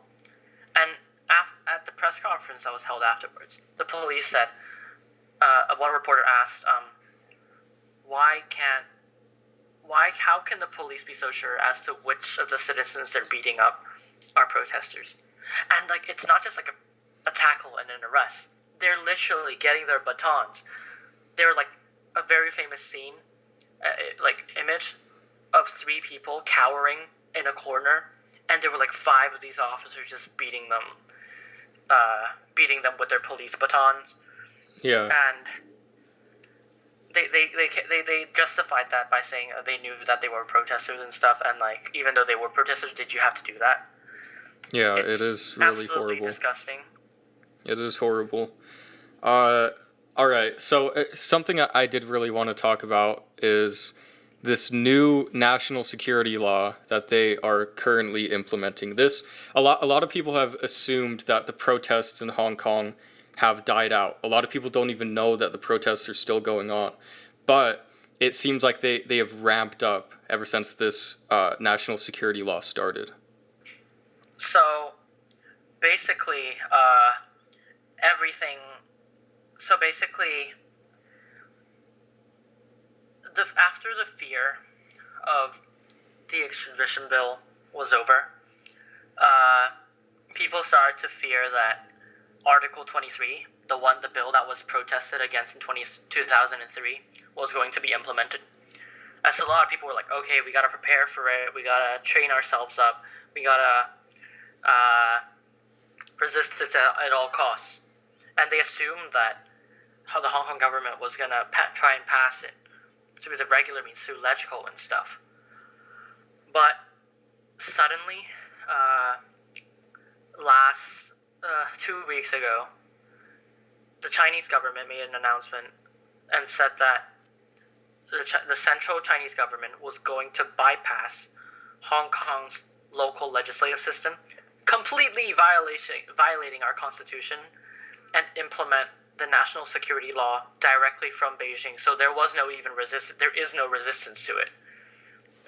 And at the press conference that was held afterwards, the police said, one reporter asked, how can the police be so sure as to which of the citizens they're beating up are protesters? And like, it's not just like a tackle and an arrest. They're literally getting their batons. They're like a very famous scene, image of 3 people cowering in a corner, and there were like 5 of these officers just beating them with their police batons. Yeah. And they justified that by saying they knew that they were protesters and stuff, and like, even though they were protesters, did you have to do that? Yeah, it is really absolutely horrible. Disgusting. It is horrible. All right, so something I did really want to talk about is this new national security law that they are currently implementing. A lot of people have assumed that the protests in Hong Kong have died out. A lot of people don't even know that the protests are still going on. But it seems like they have ramped up ever since this national security law started. So basically, everything. So basically, after the fear of the extradition bill was over, people started to fear that Article 23, the bill that was protested against in 2003, was going to be implemented. And so a lot of people were like, okay, we got to prepare for it. We got to train ourselves up. We got to resist it at all costs. And they assumed that how the Hong Kong government was going to try and pass it through the regular means, through LegCo and stuff. But suddenly, 2 weeks ago, the Chinese government made an announcement and said that the central Chinese government was going to bypass Hong Kong's local legislative system, completely violating our constitution, and implement the national security law directly from Beijing. So there was no even resistance. There is no resistance to it.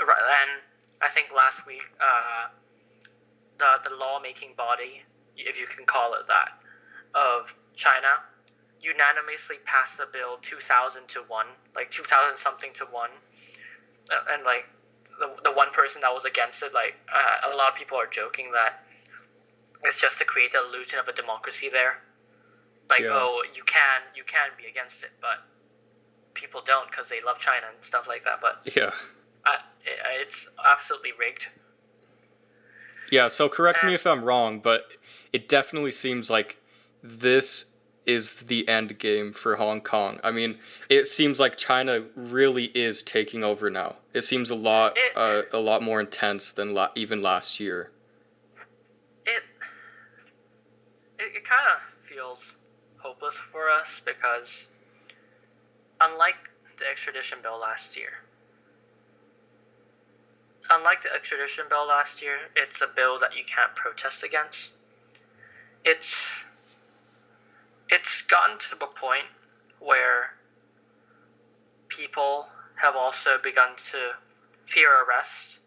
And I think last week, the lawmaking body, if you can call it that, of China unanimously passed the bill 2,000 to 1, like 2,000 something to 1, and like the one person that was against it, like a lot of people are joking that it's just to create the illusion of a democracy there. Like, yeah. Oh, you can be against it, but people don't because they love China and stuff like that. But yeah, it's absolutely rigged. Yeah, so correct me if I'm wrong, but it definitely seems like this is the end game for Hong Kong. I mean, it seems like China really is taking over now. It seems a lot more intense than even last year. It kind of feels hopeless for us because, unlike the extradition bill last year, it's a bill that you can't protest against. It's gotten to the point where people have also begun to fear arrest,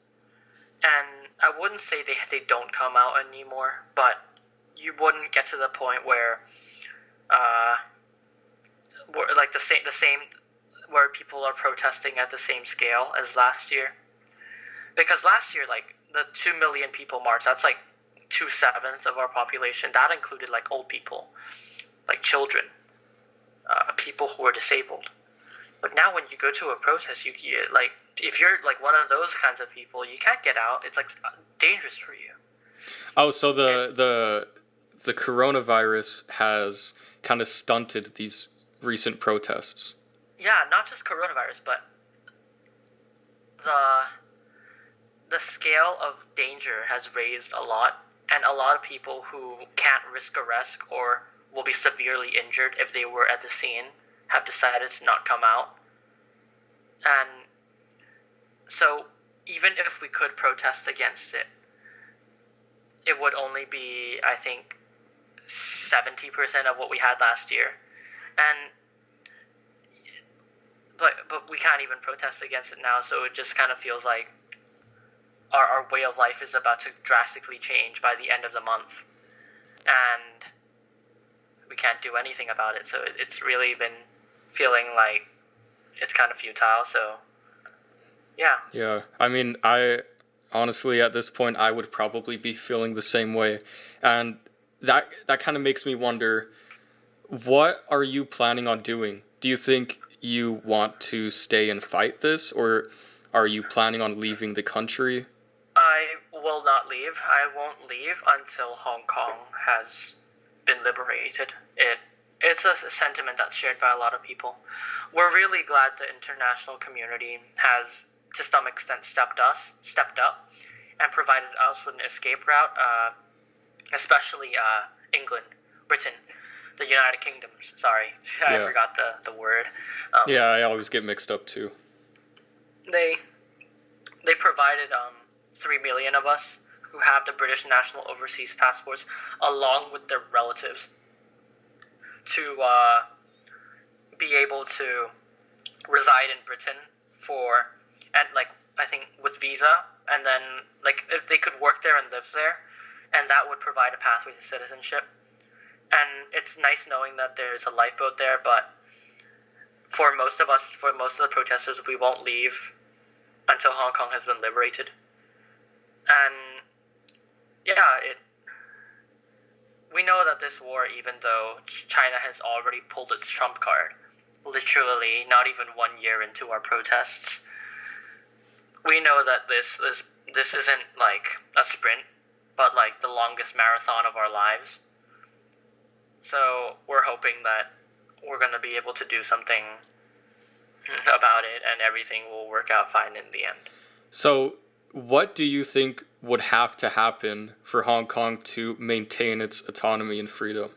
and I wouldn't say they don't come out anymore, but you wouldn't get to the point where like the same where people are protesting at the same scale as last year. Because last year, like the 2 million people march, that's like 2/7 of our population. That included like old people, like children, people who are disabled. But now when you go to a protest, you like if you're like one of those kinds of people, you can't get out. It's like dangerous for you. Oh, so the coronavirus has kind of stunted these recent protests. Yeah, not just coronavirus, but the scale of danger has raised a lot, and a lot of people who can't risk arrest or will be severely injured if they were at the scene have decided to not come out. And so even if we could protest against it, it would only be, I think, 70% of what we had last year. And but we can't even protest against it now, so it just kind of feels like our way of life is about to drastically change by the end of the month. And we can't do anything about it, so it's really been feeling like it's kind of futile, so yeah. Yeah, I mean, I honestly at this point I would probably be feeling the same way, and that kind of makes me wonder, what are you planning on doing? Do you think you want to stay and fight this, or are you planning on leaving the country? I will not leave. I won't leave until Hong Kong has been liberated. It's a sentiment that's shared by a lot of people. We're really glad the international community has, to some extent, stepped up, and provided us with an escape route, especially England, Britain, the United Kingdom. Sorry, I Yeah. forgot the word. Yeah, I always get mixed up too. They provided 3 million of us who have the British national overseas passports, along with their relatives, to be able to reside in Britain and like I think with visa, and then like if they could work there and live there, and that would provide a pathway to citizenship. And it's nice knowing that there's a lifeboat there, but for most of the protesters, we won't leave until Hong Kong has been liberated. And yeah, we know that this war, even though China has already pulled its trump card, literally not even 1 year into our protests, we know that this isn't like a sprint, but like the longest marathon of our lives. So we're hoping that we're going to be able to do something about it, and everything will work out fine in the end. So, what do you think would have to happen for Hong Kong to maintain its autonomy and freedom?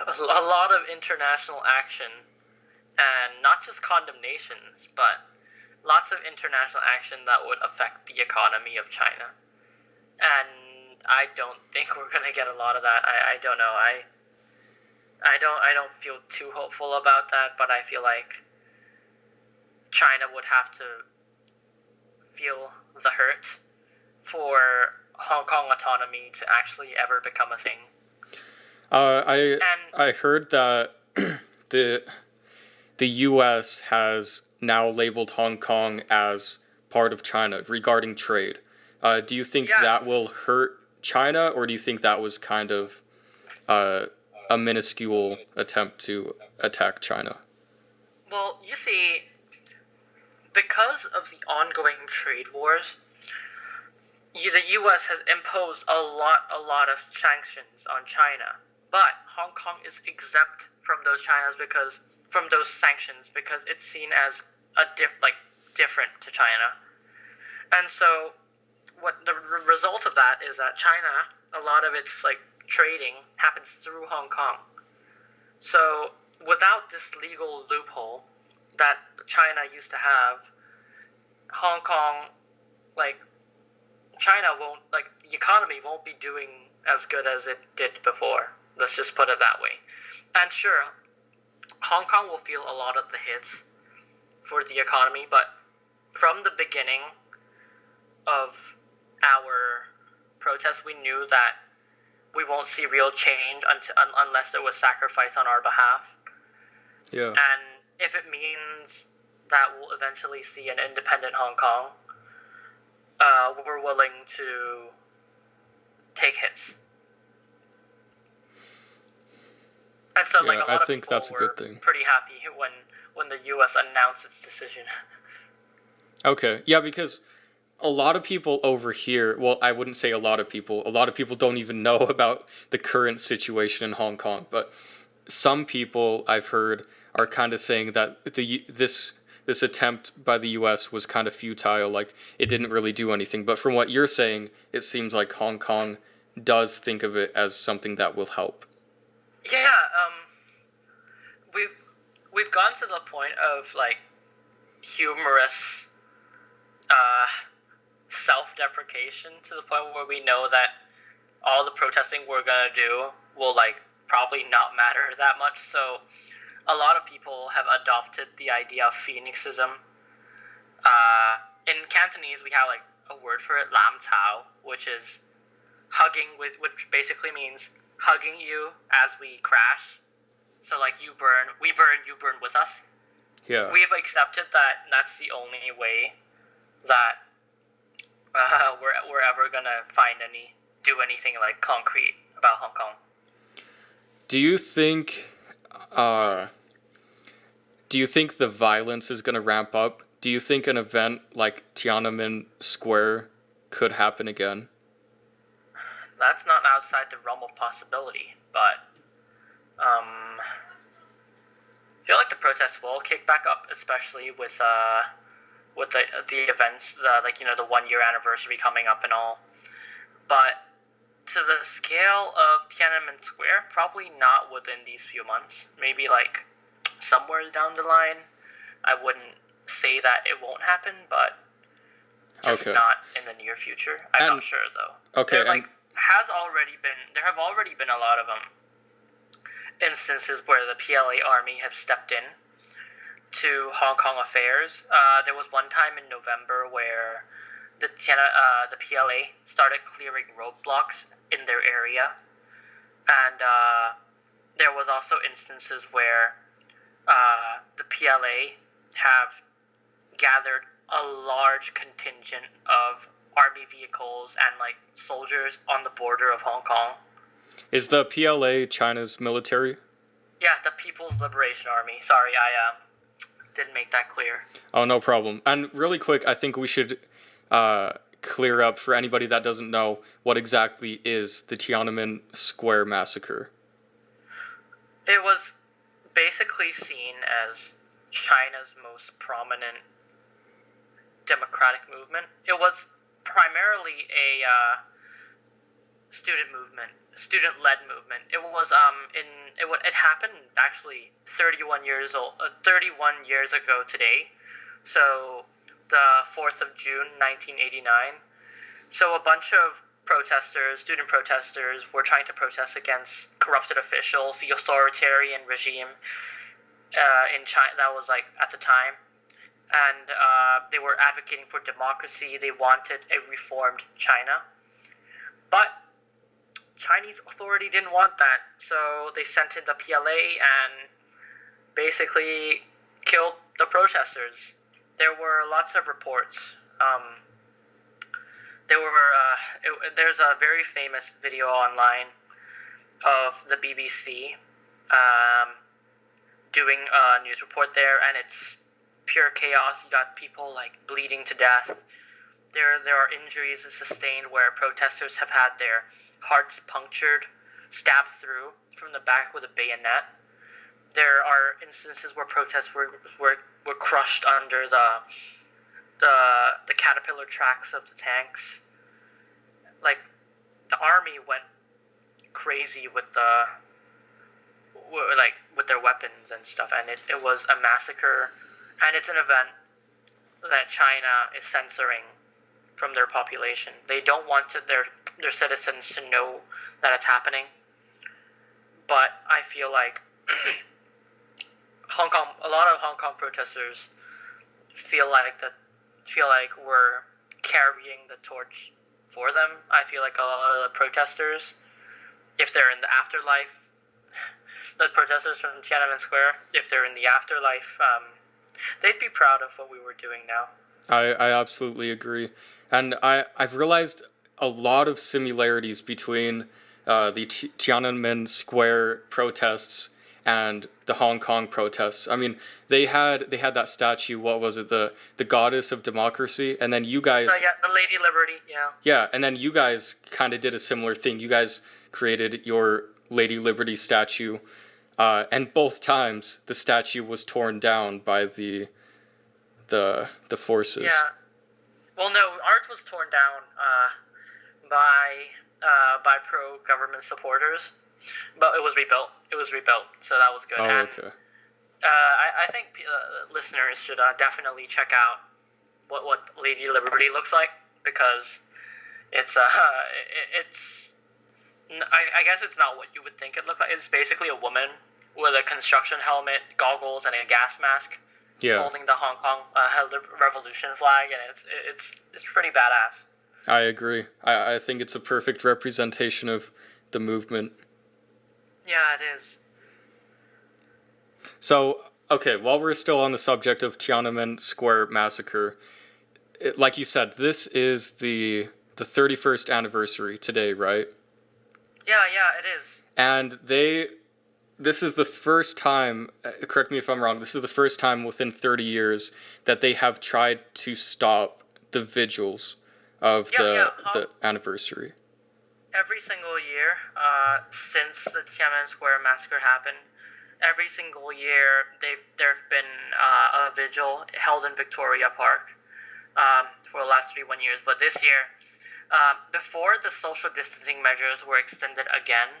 A lot of international action, and not just condemnations, but lots of international action that would affect the economy of China. And I don't think we're gonna get a lot of that. I don't know. I don't feel too hopeful about that, but I feel like China would have to feel the hurt for Hong Kong autonomy to actually ever become a thing. I heard that the U.S. has now labeled Hong Kong as part of China regarding trade. Do you think that will hurt China, or do you think that was kind of a minuscule attempt to attack China? Well, you see, because of the ongoing trade wars, the U.S. has imposed a lot of sanctions on China, but Hong Kong is exempt from those sanctions because it's seen as different to China. And so what the result of that is that China, a lot of its like trading happens through Hong Kong. So without this legal loophole that China used to have, Hong Kong, like China won't, like the economy won't be doing as good as it did before. Let's just put it that way. And sure, Hong Kong will feel a lot of the hits for the economy, but from the beginning of our protest, we knew that we won't see real change unless there was sacrifice on our behalf. Yeah. And if it means that we'll eventually see an independent Hong Kong, we're willing to take hits. And so, like, Yeah, a lot I of think people that's a were good thing. pretty happy when the U.S. announced its decision. Okay, yeah, because a lot of people over here, well, I wouldn't say a lot of people don't even know about the current situation in Hong Kong, but some people I've heard are kind of saying that this attempt by the US was kind of futile, like it didn't really do anything. But from what you're saying, it seems like Hong Kong does think of it as something that will help. Yeah, we've gone to the point of like humorous self-deprecation to the point where we know that all the protesting we're gonna do will like probably not matter that much. So a lot of people have adopted the idea of phoenixism. In Cantonese, we have like a word for it, lam tao, which is hugging which basically means hugging you as we crash. So like you burn, we burn, you burn with us. Yeah. We've accepted that that's the only way that we're ever gonna do anything like concrete about Hong Kong. Do you think the violence is going to ramp up? Do you think an event like Tiananmen Square could happen again? That's not outside the realm of possibility, but I feel like the protests will kick back up, especially with the events, like the 1 year anniversary coming up and all. But to the scale of Tiananmen Square, probably not within these few months. Maybe like somewhere down the line. I wouldn't say that it won't happen, but just not in the near future. I'm not sure though. Okay. There have already been a lot of instances where the PLA army have stepped in to Hong Kong affairs. There was one time in November where the PLA started clearing roadblocks in their area, and there was also instances where the PLA have gathered a large contingent of army vehicles and like soldiers on the border of Hong Kong. Is the PLA China's military? Yeah, the People's Liberation Army. Sorry, I didn't make that clear. Oh, no problem. And really quick, I think we should clear up for anybody that doesn't know what exactly is the Tiananmen Square massacre. It was basically seen as China's most prominent democratic movement. It was primarily a student-led movement. It was it happened actually 31 years ago today. So the 4th of June 1989. So a bunch of student protesters, were trying to protest against corrupted officials, the authoritarian regime in China that was like at the time, and they were advocating for democracy. They wanted a reformed China, but Chinese authority didn't want that, so they sent in the PLA and basically killed the protesters. There were lots of reports. There's a very famous video online of the BBC doing a news report there, and it's pure chaos. You got people like bleeding to death. There are injuries sustained where protesters have had their hearts punctured, stabbed through from the back with a bayonet. There are instances where protests were crushed under the caterpillar tracks of the tanks. Like, the army went crazy with their weapons and stuff, and it was a massacre, and it's an event that China is censoring from their population. They don't want their citizens to know that it's happening. But I feel like a lot of Hong Kong protesters feel like we're carrying the torch for them. I feel like a lot of the protesters if they're in the afterlife, the protesters from Tiananmen Square, if they're in the afterlife, they'd be proud of what we were doing now. I absolutely agree. And I've realized a lot of similarities between the Tiananmen Square protests and the Hong Kong protests. I mean, they had that statue. What was it? The goddess of democracy. And then you guys. Yeah, the Lady Liberty. Yeah. Yeah, and then you guys kind of did a similar thing. You guys created your Lady Liberty statue, and both times the statue was torn down by the forces. Yeah. Well, no, ours was torn down by pro-government supporters, but it was rebuilt. So that was good. Oh, and, okay. I think listeners should definitely check out what Lady Liberty looks like, because it's I guess it's not what you would think it looked like. It's basically a woman with a construction helmet, goggles, and a gas mask, Yeah, holding the Hong Kong Revolution flag, and it's pretty badass. I agree. I think it's a perfect representation of the movement. Yeah, it is. So, okay, while we're still on the subject of Tiananmen Square massacre, like you said, this is the 31st anniversary today, right? Yeah, it is. And this is the first time, correct me if I'm wrong, this is the first time within 30 years that they have tried to stop the vigils of the anniversary. Every single year since the Tiananmen Square massacre happened, every single year there have been a vigil held in Victoria Park for the last 31 years. But this year, before the social distancing measures were extended again,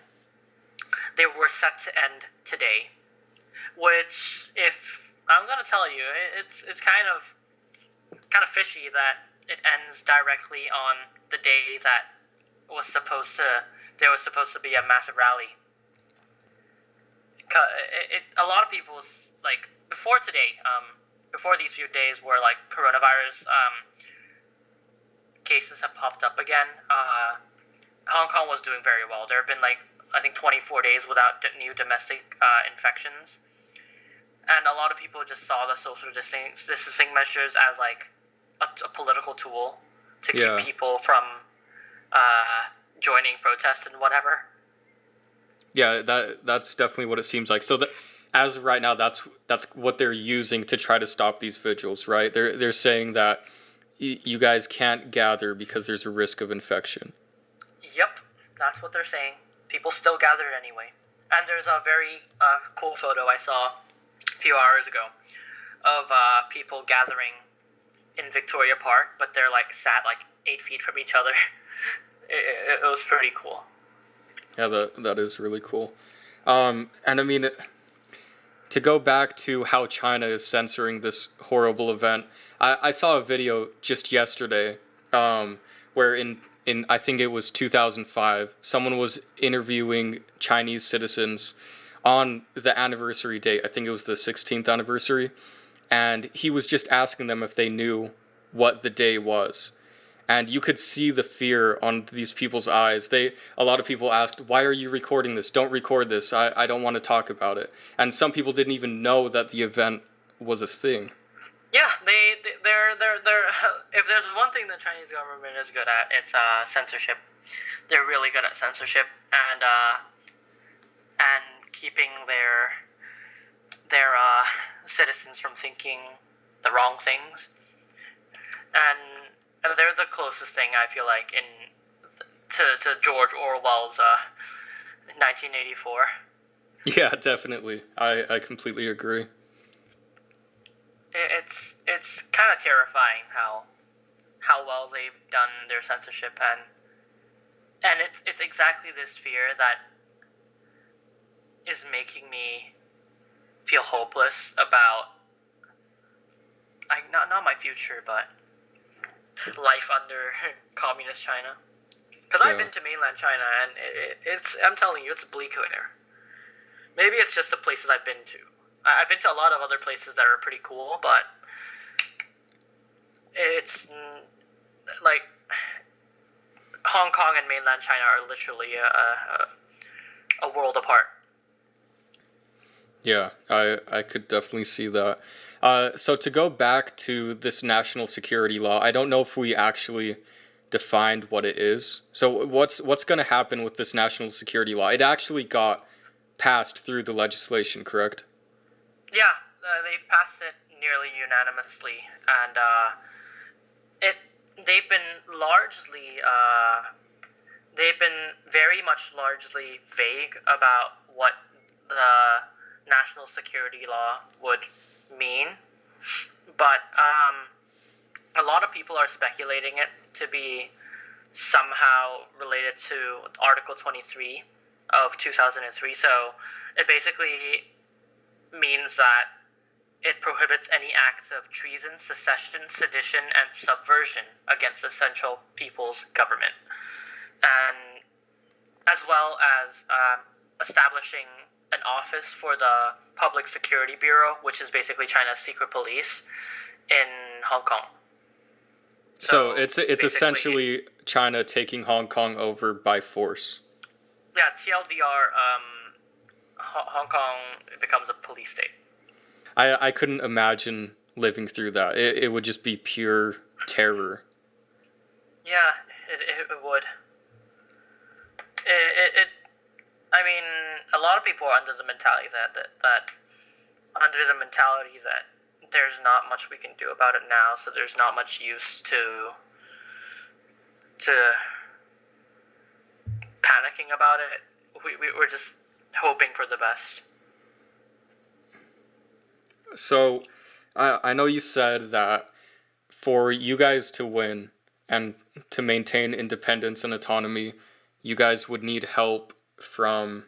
they were set to end today. Which, if I'm gonna tell you, it's kind of fishy that it ends directly on the day that there was supposed to be a massive rally. A lot of people, like, before today, before these few days where like coronavirus cases have popped up again, Hong Kong was doing very well. There have been like, I think, 24 days without new domestic infections, and a lot of people just saw the social distancing measures as like a political tool to keep people from joining protests and whatever. Yeah, that's definitely what it seems like. So as of right now, that's what they're using to try to stop these vigils, right? They're saying that you guys can't gather because there's a risk of infection. Yep, that's what they're saying. People still gathered anyway. And there's a very cool photo I saw a few hours ago of people gathering in Victoria Park, but they're like sat like 8 feet from each other. It was pretty cool. Yeah, that is really cool. And I mean, to go back to how China is censoring this horrible event, I saw a video just yesterday where in I think it was 2005, someone was interviewing Chinese citizens on the anniversary date. I think it was the 16th anniversary. And he was just asking them if they knew what the day was. And you could see the fear on these people's eyes. A lot of people asked, "Why are you recording this? Don't record this. I don't want to talk about it." And some people didn't even know that the event was a thing. Yeah, they're if there's one thing the Chinese government is good at, it's censorship. They're really good at censorship and keeping their citizens from thinking the wrong things. And they're the closest thing, I feel like, to George Orwell's 1984. Yeah, definitely. I completely agree. It's kind of terrifying how well they've done their censorship, and it's exactly this fear that is making me feel hopeless about not my future, but life under communist China. Because I've been to mainland China, and I'm telling you, it's bleak there. Maybe it's just the places I've been to. I've been to a lot of other places that are pretty cool, but it's like Hong Kong and mainland China are literally a world apart. Yeah, I could definitely see that. So to go back to this national security law, I don't know if we actually defined what it is. So what's going to happen with this national security law? It actually got passed through the legislation, correct? Yeah, they've passed it nearly unanimously, and it they've been largely they've been very much largely vague about what the national security law would mean, but a lot of people are speculating it to be somehow related to Article 23 of 2003. So it basically means that it prohibits any acts of treason, secession, sedition, and subversion against the Central People's Government, and as well as establishing an office for the Public Security Bureau, which is basically China's secret police, in Hong Kong. So it's essentially China taking Hong Kong over by force. Yeah, TLDR, Hong Kong becomes a police state. I couldn't imagine living through that. It would just be pure terror. Yeah, it would. I mean, a lot of people are under the mentality that there's not much we can do about it now, so there's not much use to panicking about it. We're just hoping for the best. So I know you said that for you guys to win and to maintain independence and autonomy, you guys would need help from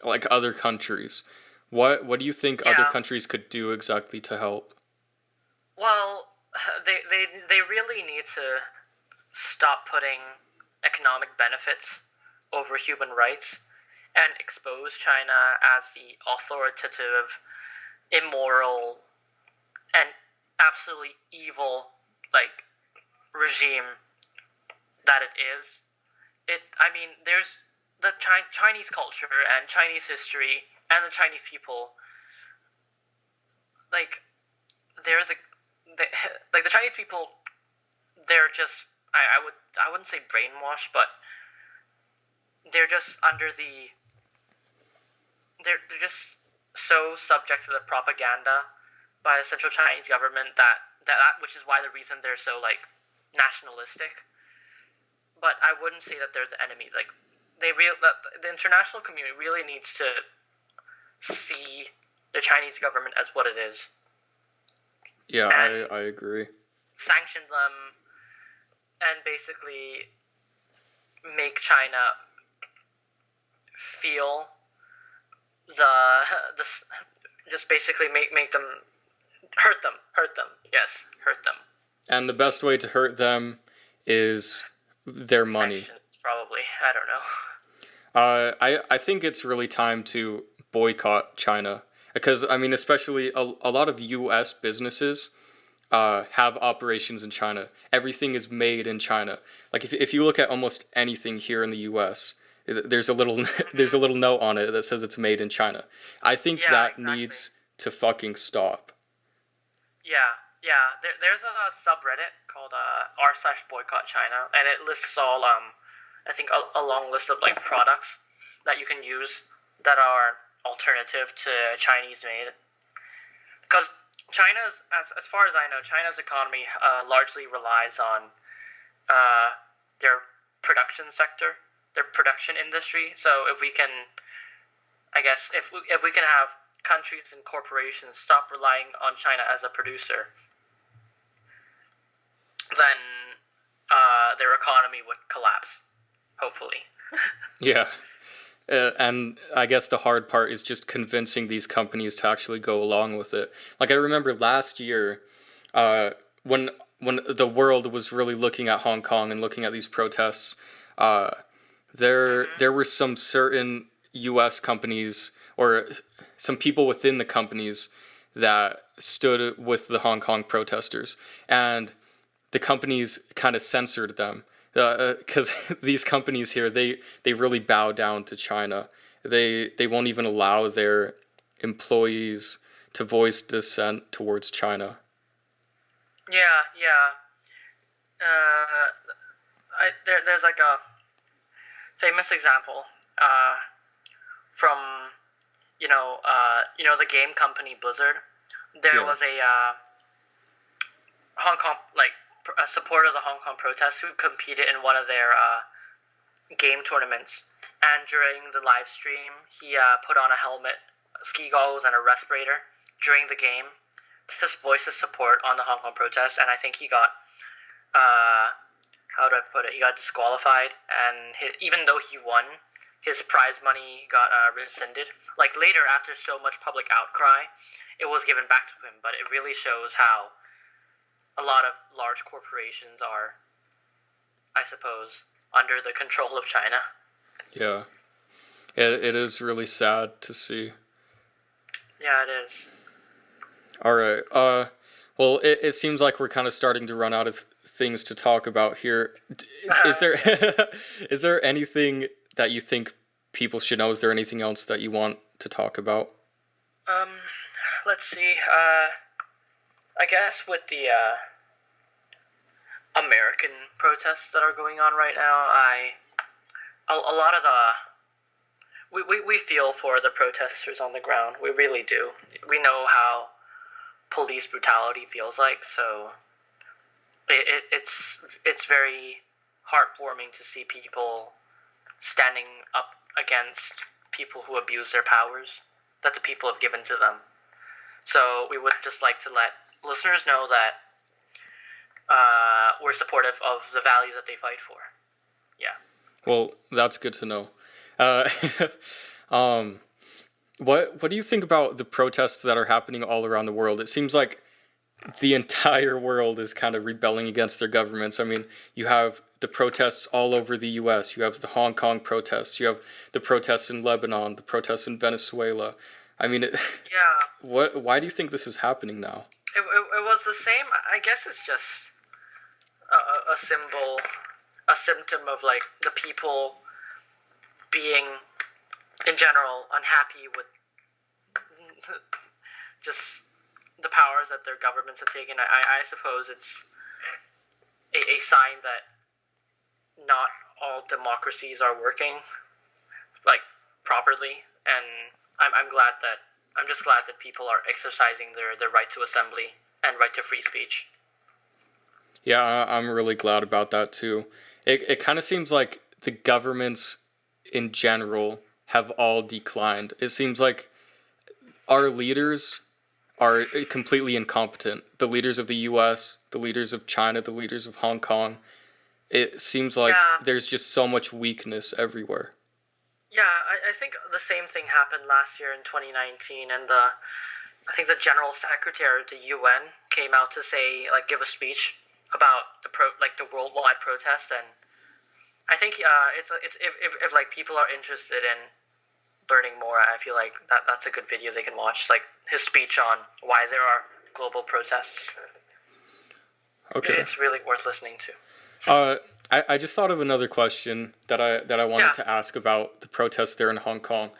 like other countries. What do you think other countries could do exactly to help? Well, they really need to stop putting economic benefits over human rights and expose China as the authoritative, immoral, and absolutely evil regime that it is. I mean, there's the Chinese culture and Chinese history and the Chinese people. Like, the Chinese people. They're just I wouldn't say brainwashed, but they're just under the they're just so subject to the propaganda by the central Chinese government that which is why the reason they're so nationalistic. But I wouldn't say that they're the enemy. The international community really needs to see the Chinese government as what it is. Yeah, I agree. Sanction them and basically make China feel just basically make them hurt them. Yes, hurt them. And the best way to hurt them is their money. Sanctions, probably. I don't know. I think it's really time to boycott China because I mean, especially a lot of U.S. businesses have operations in China. Everything is made in China. Like if you look at almost anything here in the U.S., there's a little there's a little note on it that says it's made in China. I think that needs to fucking stop. Yeah. There's a subreddit called r/boycott China, and it lists all I think a long list of products that you can use that are alternative to Chinese made. Because China's, as far as I know, China's economy largely relies on their production sector, their production industry. So if we can, I guess, if we can have countries and corporations stop relying on China as a producer, then their economy would collapse, hopefully. Yeah. And I guess the hard part is just convincing these companies to actually go along with it. Like I remember last year, when the world was really looking at Hong Kong and looking at these protests, there were some certain U.S. companies or some people within the companies that stood with the Hong Kong protesters, and the companies kind of censored them. Because these companies here, they really bow down to China, they won't even allow their employees to voice dissent towards China. Yeah, yeah. There's like a famous example from the game company Blizzard. There Yeah. was a Hong Kong a supporter of the Hong Kong protests who competed in one of their game tournaments, and during the live stream, he put on a helmet, ski goggles, and a respirator during the game to just voice his support on the Hong Kong protests, and I think he got how do I put it? He got disqualified, and even though he won, his prize money got rescinded. Like later, after so much public outcry, it was given back to him. But it really shows how a lot of large corporations are, I suppose, under the control of China. Yeah. It is really sad to see. Yeah, it is. All right. Well, it seems like we're kind of starting to run out of things to talk about here. Is there is there anything that you think people should know? Is there anything else that you want to talk about? Let's see. I guess with the American protests that are going on right now, a lot of we feel for the protesters on the ground. We really do. We know how police brutality feels like, so it's very heartwarming to see people standing up against people who abuse their powers that the people have given to them. So we would just like to let listeners know that we're supportive of the values that they fight for. Yeah. Well, that's good to know. What do you think about the protests that are happening all around the world? It seems like the entire world is kind of rebelling against their governments. I mean, you have the protests all over the U.S. You have the Hong Kong protests. You have the protests in Lebanon, the protests in Venezuela. I mean, Yeah. why do you think this is happening now? It was the same. I guess it's just a symbol, a symptom of like the people being, in general, unhappy with just the powers that their governments have taken. I suppose it's a sign that not all democracies are working like properly, and I'm just glad that people are exercising their right to assembly and right to free speech. Yeah, I'm really glad about that too. It kind of seems like the governments in general have all declined. It seems like our leaders are completely incompetent. The leaders of the US, the leaders of China, the leaders of Hong Kong. It seems like Yeah. there's just so much weakness everywhere. Yeah, I think the same thing happened last year in 2019, and I think the General Secretary of the UN came out to say, like, give a speech about the worldwide protest, and I think it's if like people are interested in learning more, I feel like that's a good video they can watch, like his speech on why there are global protests. Okay. It's really worth listening to. I just thought of another question that I wanted Yeah. to ask about the protests there in Hong Kong.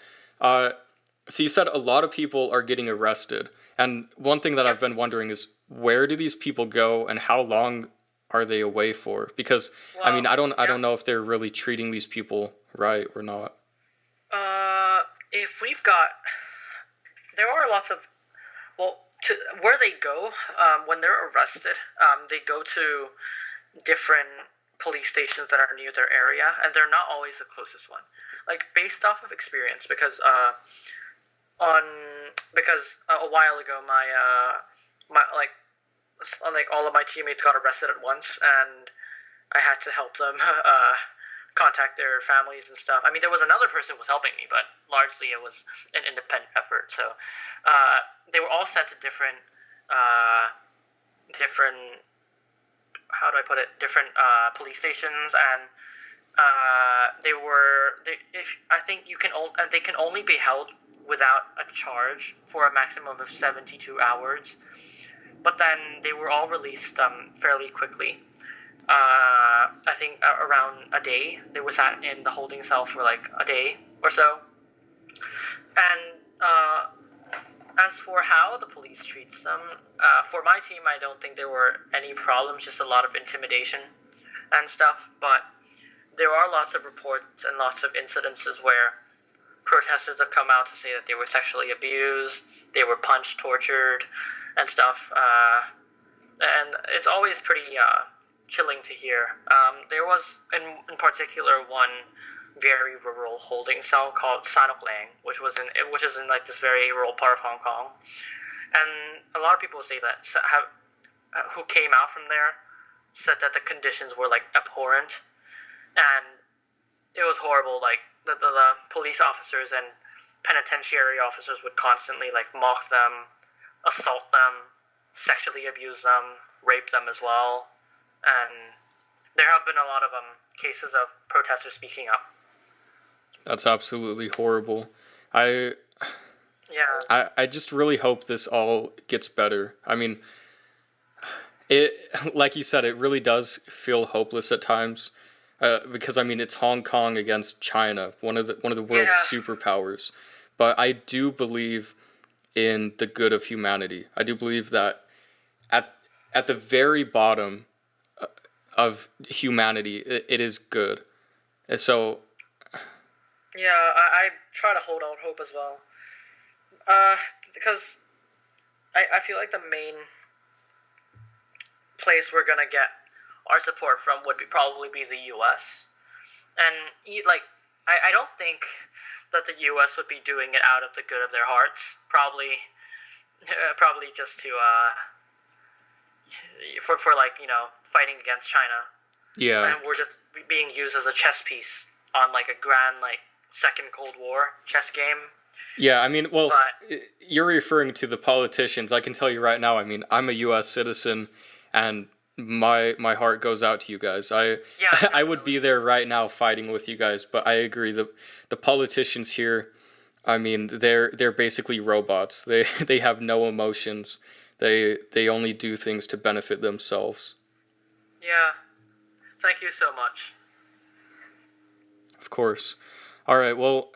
So you said a lot of people are getting arrested, and one thing that I've been wondering is where do these people go, and how long are they away for? Because I mean, Well, I yeah. don't know if they're really treating these people right or not. If we've got, there are lots of, well, to where they go when they're arrested, they go to different police stations that are near their area, and they're not always the closest one. Like based off of experience, because a while ago my all of my teammates got arrested at once, and I had to help them contact their families and stuff. I mean, there was another person who was helping me, but largely it was an independent effort. So they were all sent to different how do I put it? Different police stations, and I think they can only be held without a charge for a maximum of 72 hours. But then they were all released fairly quickly. I think around a day. They were sat in the holding cell for like a day or so. police treats them. For my team, I don't think there were any problems, just a lot of intimidation and stuff. But there are lots of reports and lots of incidences where protesters have come out to say that they were sexually abused, they were punched, tortured, and stuff. And it's always pretty chilling to hear. There was, in particular, one very rural holding cell called Sanoklang, which is in like this very rural part of Hong Kong. And a lot of people say that who came out from there said that the conditions were like abhorrent, and it was horrible. Like the police officers and penitentiary officers would constantly like mock them, assault them, sexually abuse them, rape them as well, and there have been a lot of cases of protesters speaking up. That's absolutely horrible. I just really hope this all gets better. I mean, it, like you said, it really does feel hopeless at times, because I mean it's Hong Kong against China, one of the world's superpowers. But I do believe in the good of humanity. I do believe that at the very bottom of humanity, it is good. And so. Yeah, I try to hold out hope as well. Because I feel like the main place we're gonna get our support from would probably be the U.S. And I don't think that the U.S. would be doing it out of the good of their hearts. Probably just to for like fighting against China. Yeah. And we're just being used as a chess piece on like a grand like Second Cold War chess game. Yeah, I mean, well, you're referring to the politicians. I can tell you right now, I mean, I'm a U.S. citizen, and my heart goes out to you guys. I would be there right now fighting with you guys, but I agree, the politicians here, I mean, they're basically robots. They have no emotions. They only do things to benefit themselves. Yeah. Thank you so much. Of course. All right, well,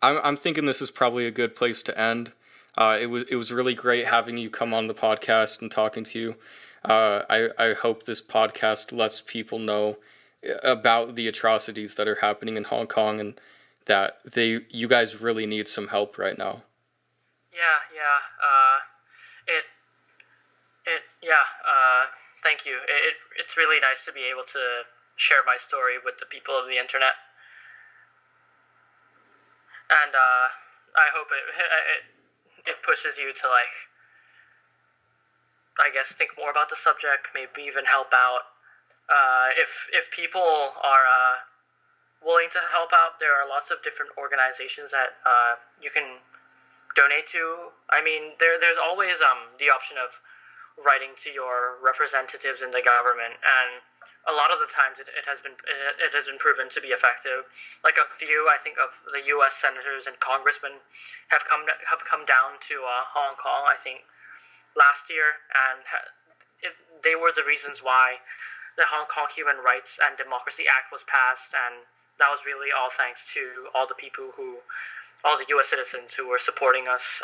I'm thinking this is probably a good place to end. It was really great having you come on the podcast and talking to you. I hope this podcast lets people know about the atrocities that are happening in Hong Kong, and that you guys really need some help right now. Thank you. It's really nice to be able to share my story with the people of the internet. And I hope it pushes you to like, I guess, think more about the subject, maybe even help out. If people are willing to help out, there are lots of different organizations that you can donate to. I mean, there's always the option of writing to your representatives in the government, and a lot of the times it has been proven to be effective. Like a few, I think, of the U.S. senators and congressmen have come down to Hong Kong, I think, last year, and they were the reasons why the Hong Kong Human Rights and Democracy Act was passed, and that was really all thanks to all the U.S. citizens who were supporting us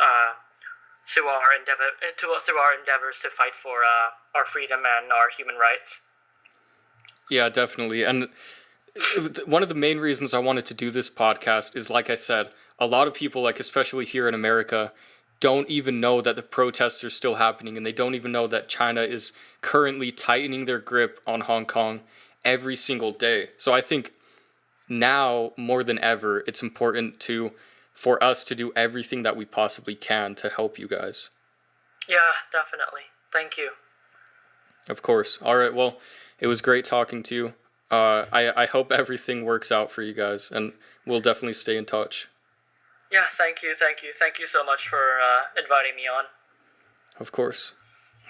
through our endeavors to fight for our freedom and our human rights. Yeah, definitely. And one of the main reasons I wanted to do this podcast is, like I said, a lot of people, like especially here in America, don't even know that the protests are still happening, and they don't even know that China is currently tightening their grip on Hong Kong every single day. So I think now more than ever, it's important for us to do everything that we possibly can to help you guys. Yeah, definitely. Thank you. Of course. All right, well, it was great talking to you. I hope everything works out for you guys, and we'll definitely stay in touch. Yeah, thank you so much for inviting me on. Of course.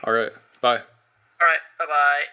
All right, bye. All right, bye-bye.